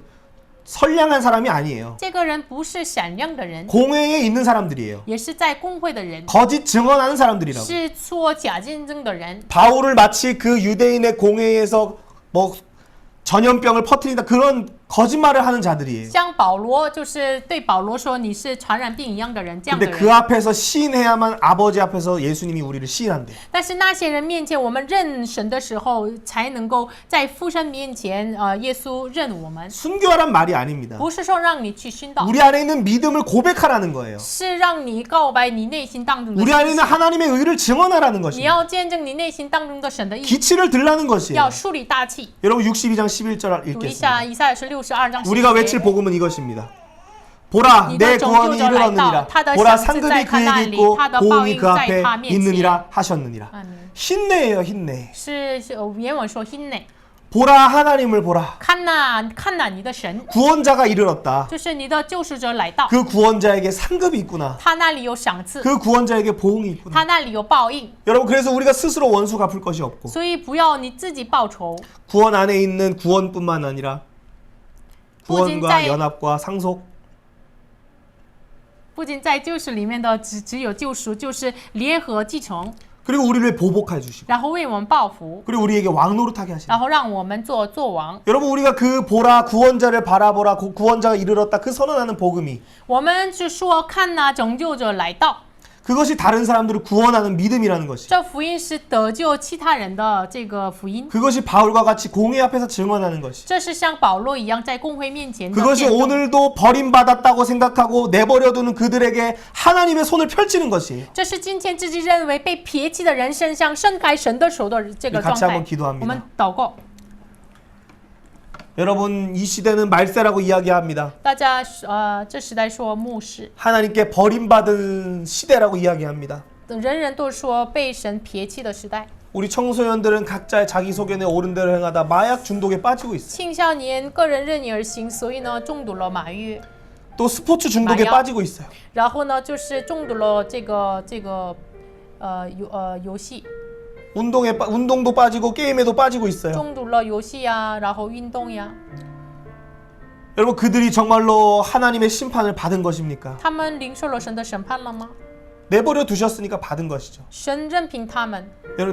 선량한 사람이 아니에요. 这个人不是闪亮的人， 공회에 있는 사람들이에요. 也是在公会的人， 거짓 증언하는 사람들이라고. 是说假见证的人。 바울을 마치 그 유대인의 공회에서 뭐 전염병을 퍼뜨린다 그런 거짓말을 하는 자들이에요. 像保罗，就是对保罗说你是传染病一样的人，这样的 근데 人。 그 앞에서 시인해야만 아버지 앞에서 예수님이 우리를 시인한대. 但是那些人面前，我们认神的时候，才能够在父神面前，耶稣认我们， 순교하란 말이 아닙니다. 不是说让你去殉道， 우리 안에 있는 믿음을 고백하라는 거예요. 是让你告白你内心当中的 우리 信 안에 있는 心。 하나님의 의를 증언하라는 你 것입니다. 要见证你内心当中的神的意， 기치를 들라는 것이에요. 要树立大器。 여러분 62장 11절 读一 읽겠습니다. 下以赛亚书62章 우리가 11 외칠 节。 복음은 이것입니다. 보라 내 구원이 이르렀느니라. 보라 상급이 그에게 있고 보응이 그 앞에 있느니라 하셨느니라. 힘내예요 힘내. 是原文说 힘내， 보라 하나님을 보라. 看哪你的神， 구원자가 이르렀다. 就是你的救赎者来到， 그 구원자에게 상급이 있구나. 他那里有赏赐， 그 구원자에게 보응이 있구나. 他那里有报应， 여러분 그래서 우리가 스스로 원수 갚을 것이 없고 所以不要你自己报仇。 구원 안에 있는 구원뿐만 아니라 구원과 부진자의- 연합과 상속 不仅在救赎里面的只有救赎，就是联合继承， 그리고 우리를 보복해 주시고 然后为我们报福， 그리고 우리에게 왕노릇하게 하시고 然后让我们做王。 여러분 우리가 그 보라 구원자를 바라보라 구원자가 이르렀다 그 선언하는 복음이 我们是说看哪拯救者来到， 그것이 다른 사람들을 구원하는 믿음이라는 것이 这福音是得救其他人的这个福音， 그것이 바울과 같이 공회 앞에서 증언하는 것이 这是像保罗一样在公会面前的 그것이 见证。 오늘도 버림받았다고 생각하고 내버려두는 그들에게 하나님의 손을 펼치는 것이에요. 这是今天自己认为被撇弃的人身上伸开神的手的这个状 같이 态 한번 기도합니다. 我们祷告， 여러분 이 시대는 말세라고 이야기합니다. 大家这时代说末世， 하나님께 버림받은 시대라고 이야기합니다. 人人都说被神撇弃的时代。 우리 청소년들은 각자의 자기소견에 옳은 대로 행하다 마약 중독에 빠지고 있어요. 青少年个人任意而行，所以呢中毒了马月， 또 스포츠 중독에 빠지고 있어요. 然后呢就是中毒了游戏， 운동도 빠지고 게임에도 빠지고 있어요. 中毒了游戏呀，然后运动呀。 여러분 그들이 정말로 하나님의 심판을 받은 것입니까? 他们领受了神的审判了吗？ 내버려 두셨으니까 받은 것이죠. 神任凭他们，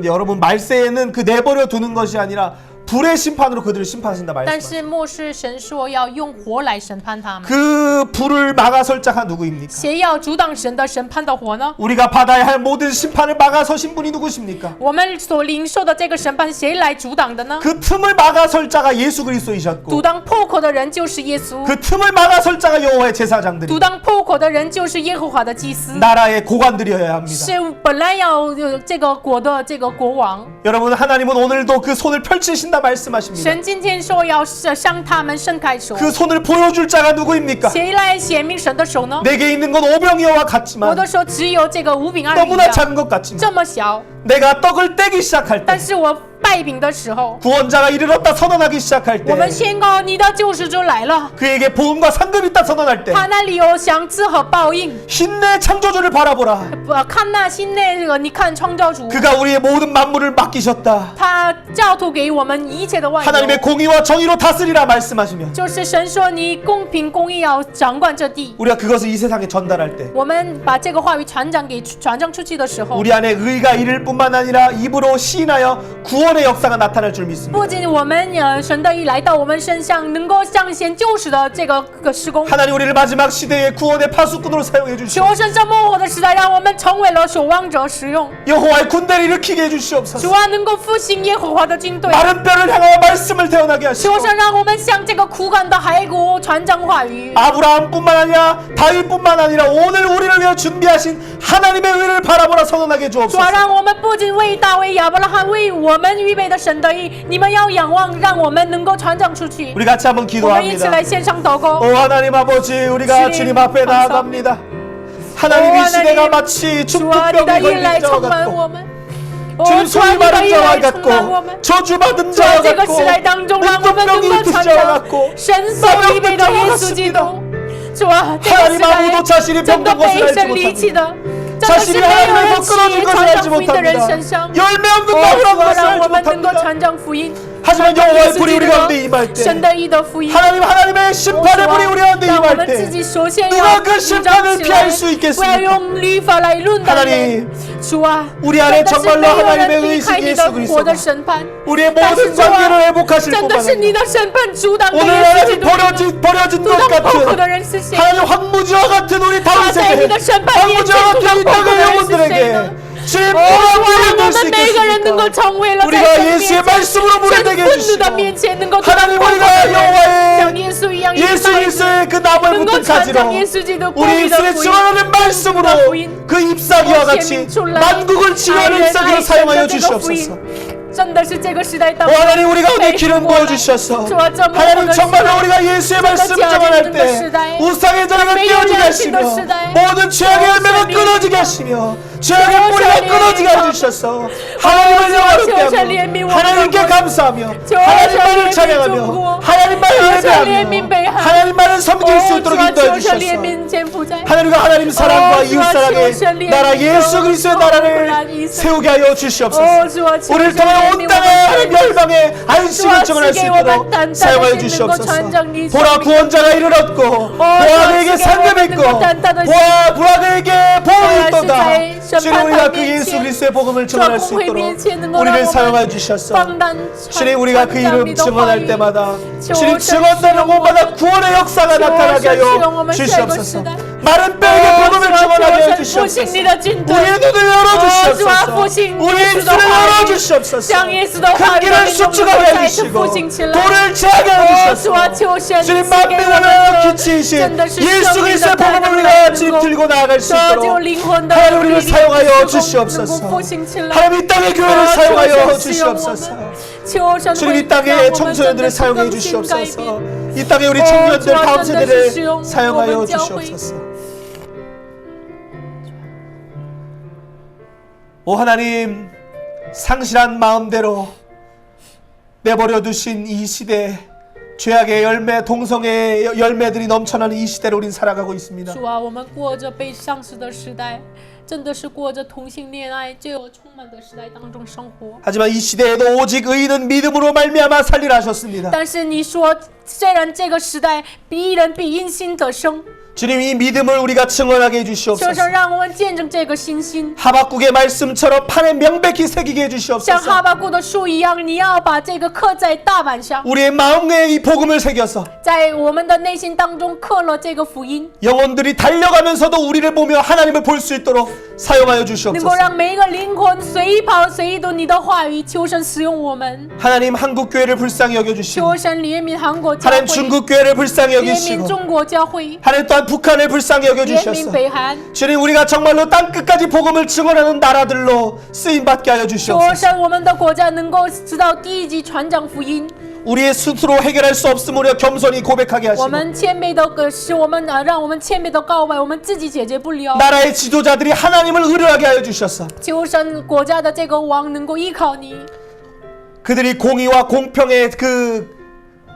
여러분 말세에는 그 내버려 두는 것이 아니라 불의 심판으로 그들을 심판하신다 但 말씀. 是末世神说要用火来审判他们。 그 불을 막아설 자가 누구입니까? 谁要阻挡神的审判的火呢？ 우리가 받아야 할 모든 심판을 막아서신 분이 누구십니까? 我们所领受的这个审判，谁来阻挡的呢？ 그 틈을 막아설 자가 예수 그리스도이셨고 阻挡破口的人就是耶稣， 그 틈을 막아설 자가 여호와의 제사장들이 阻挡破口的人就是耶和华的祭司， 나라의 고관들이어야 합니다. 是本来要这个国的这个国王。 여러분 하나님은 오늘도 그 손을 펼치신다 말씀하십니다. 神今天说要向他们伸开手， 그 손을 보여줄 자가 누구입니까? 谁来显明神的手呢？ 내게 있는 건 오병이어와 我 같지만 的手只有这个五饼二鱼 너무나 一样， 작은 것 같지만 这么小， 내가 떡을 떼기 시작할 때 但是我拜饼的时候， 구원자가 이르렀다 선언하기 시작할 我们 때 宣告你的救世主来了， 그에게 보응과 상급이 있다 선언할 때 他那里有赏赐和报应。 힘내 창조주를 바라보라. 看那新的这个，你看创造主， 그가 우리의 모든 만물을 맡기셨다. 他交托给我们一切的万有， 하나님의 공의와 정의로 다스리라 말씀하시며 就是神说你公平公义要掌管这地。 우리가 그것을 이 세상에 전달할 때 我们把这个话语传讲出去的时候， 우리 안에 의가 이를 뿐만 아니라 입으로 시인하여 구원의 역사가 나타날 줄 믿습니다. 不仅我们神的意来到我们身上，能够彰显救世的这个施工。 하나님 우리를 마지막 시대의 구원의 파수꾼으로 사용해 주시옵소서. 求神这末后的时代，让我们成为了守望者使用。 여호와의 군대를 일으키게 해주시옵소서. 主啊，能够复兴耶和华的军队。 마른 뼈를 향하여 말씀을 태어나게 하시고 求神让我们向这个枯干的骸骨传讲话语。 아브라함뿐만 아니라 다윗뿐만 아니라 오늘 우리를 위해 준비하신 하나님의 의를 바라보라 선언하게 主啊， 주옵소서. 让我们不仅为大卫、亚伯拉罕为我们预备的神的意，你们要仰望，让我们能够传讲出去。 우리 같이 한번 我们一起 기도합니다. 来献上祷告。 오 하나님 아버지 우리가 주님 앞에 나아갑니다. 하나님 이 시대가 마치 主啊，你的 중풍병이 意来 걸린 자와 充满 같고 我们。 주님 主啊， 소위 你的 마른 意 자와 来充满我 같고 们。 저주받은 主啊， 자와 这个 같고 时代当中，让我们能 은둔병이 够 있는 传 자와 讲 같고 神所预备的耶稣基督。主啊，这个时 하나님 아무도 代 자신이 真的 병든 것을 被 알지 神离弃 못합니다. 的，真的是 자신이 没有 하나님에서 人 끊어진 去 것을 传 알지 讲福音的人身 못합니다. 上。 열매 없는 主 나무라는 啊， 것을 让 알지 我们能够 못합니다. 传讲福音。 하지만 여호와의 불이 우리 가운데 임할 神 때 的义的福音。 하나님의 심판의 불이 우리 가운데 让我 임할 们自 때 己首先 누가 要 그 主张 심판을 起 피할 来， 수 不要 있겠습니까? 用律法来论断人。 하나님 主啊， 우리 안에 真的是 정말로 没有 하나님의 人离 의식 开你 예수 的火 그리스도가 的审判， 우리의 但是 모든 主啊 관계를 회복하실 真的 뿐만 是你 아니라 的审判阻挡的 오늘 耶稣基 하나님 督。 버려진 阻 것 挡破口的 같은 人是谁？ 하나님 황무지와 같은 우리 他在你 다윗에게 的审判面前 황무지와 阻挡 같은 이 破口的 땅의 人是谁 영혼들에게 呢？ 주의 哦， 불을 主啊，让 물을 我 낼수 们每个人能够 있겠습니까? 成为了在 우리가 神面 예수의 前 말씀으로 神 물을 내게 愤怒的 해주시고 面前能够阻挡 하나님 破口的 우리가 人， 여호와의 像耶稣一样， 예수 그리스도의 그 나무에 能够 붙은 传 가지로 讲耶稣基督公 우리 义的 입술에 福音。 증언하는 말씀으로 그 잎사귀와 같이 만국을 치유하는 잎사귀로 사용하여 주시옵소서. 真的是这个时代当 오 中 하나님 우리 가운데 被 기름 复活了 부어주셔서 主啊，这幕后 하나님 的时 정말로 代 우리가 예수의 말씀 정언할 때 우상의 자리가 깨어지게 하시며 모든 죄악의 열매가 끊어지게 하시며 죄악의 뿌리가 끊어지게 해주셔서 하나님을 영화롭게 하며 하나님께 감사하며 하나님만을 찬양하며 하나님만을 예배하며 하나님만을 섬길 수 있도록 인도해 주셔서 하나님과 하나님 사랑과 이웃 사랑의 나라 예수 그리스도의 나라를 세우게 하여 주시옵소서. 우리를 통해 온 땅의 멸망의 안식을 정언할 수 있도록 사용하여 주시옵소서. 보라 구원자가 이르렀고 보아에게 상급이 있고 보아 부하에게 보험이 있도다. 주님 우리가 그 예수 그리스도의 복음을 증언할 수 있도록 우리를 사용하여 주셔서 주님 우리가 그 이름 증언할 때마다 주님 증언되는 곳마다 구원의 역사가 나타나게 하여 주시옵소서. 마른 뼈에게 복음을 증언하게 해주시옵소서. 우리의 눈을 열어주시옵소서. 우리의 입술을 열어주시옵소서. 큰 길을 수축하게 해주시고 돌을 제하게 해주시옵소서. 주님 만민을 기치이신 예수 그리스도의 복음을 우리가 지금 들고 나아갈 수 있도록 하나님 우리를 사용하여 주시옵소서. 하나님 이 땅의 교회를 사용하여 주시옵소서. 주님 이 땅의 청소년들을 사용해 주시옵소서. 이 땅에 우리 청년들 다음 세대를 사용하여 주시옵소서. 오 하나님, 상실한 마음대로 내버려 두신 이 시대, 죄악의 열매, 동성의 열매들이 넘쳐나는 이 시대를 우린 살아가고 있습니다. 主啊，我们过着被丧失的时代，真的是过着同性恋爱罪恶充满的时代当中生活。 하지만 이 시대에도 오직 의인은 믿음으로 말미암아 살리라 하셨습니다. 但是你说，虽然这个时代必人必因信得生， 주님 이 믿음을 우리가 증언하게 求 해주시옵소서. 神让我们见证这个信心， 하박국의 말씀처럼 판에 명백히 새기게 像 해주시옵소서. 哈巴谷的树一样，你要把这个刻在大板上， 우리의 마음에 이 복음을 새겨서 在我们的内心当中刻了这个福音， 영혼들이 달려가면서도 우리를 보며 하나님을 볼 수 있도록 사용하여 能够 주시옵소서. 让每一个灵魂随跑随读你的话语，求神使用我们， 하나님 한국 교회를 불쌍히 여겨 求 주시고 神怜悯韩国教 하나님 会， 중국 교회를 불쌍히 怜悯 여기시고 中国教会， 하나님 또한 북한을 불쌍히 여겨 怜悯 주셔서 北韩。 주님 우리가 정말로 땅 끝까지 복음을 증언하는 나라들로 쓰임 받게 하여 求 주시옵소서. 神，我们的国家能够直到第一级传讲福音。 우리의 스스로 해결할 수 없으므로 겸손히 고백하게 我 하시고 们谦卑的使我们让我们谦卑的告白，我们自己解决不了。 나라의 지도자들이 하나님을 의뢰하게 하여 주셔서 求神，国家的这个王能够依靠你， 그들이 공의와 공평의 그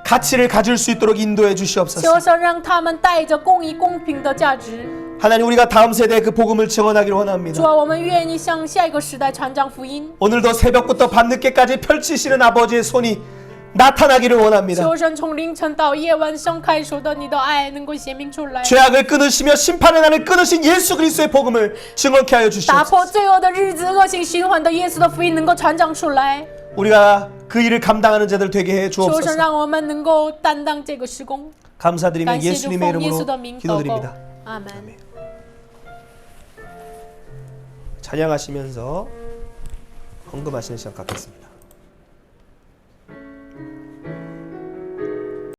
가치를 가질 수 있도록 인도해 求 주시옵소서. 神让他们带着公义、公平的价值。 하나님 우리가 다음 세대에 그 복음을 증언하기를 원합니다. 主啊，我们愿意向下一个时代传讲福音。 오늘도 새벽부터 밤늦게까지 펼치시는 아버지의 손이 나타나기를 원합니다. 求神从凌晨到夜晚盛开手的你的爱能够显明出来， 죄악을 끊으시며 심판의 날을 끊으신 예수 그리스도의 복음을 증언케 하여 打 주시옵소서. 破罪恶的日子、恶性循环的耶稣的福音能够传讲出来。 우리가 그 일을 감당하는 자들 되게 해 求神 주옵소서. 让我们能够担当这个施工。 감사드리며 感谢主， 예수님의 奉耶稣 이름으로 的名祷告 기도드립니다. ，阿门。 찬양하시면서 헌금하시는 시간 갖겠습니다.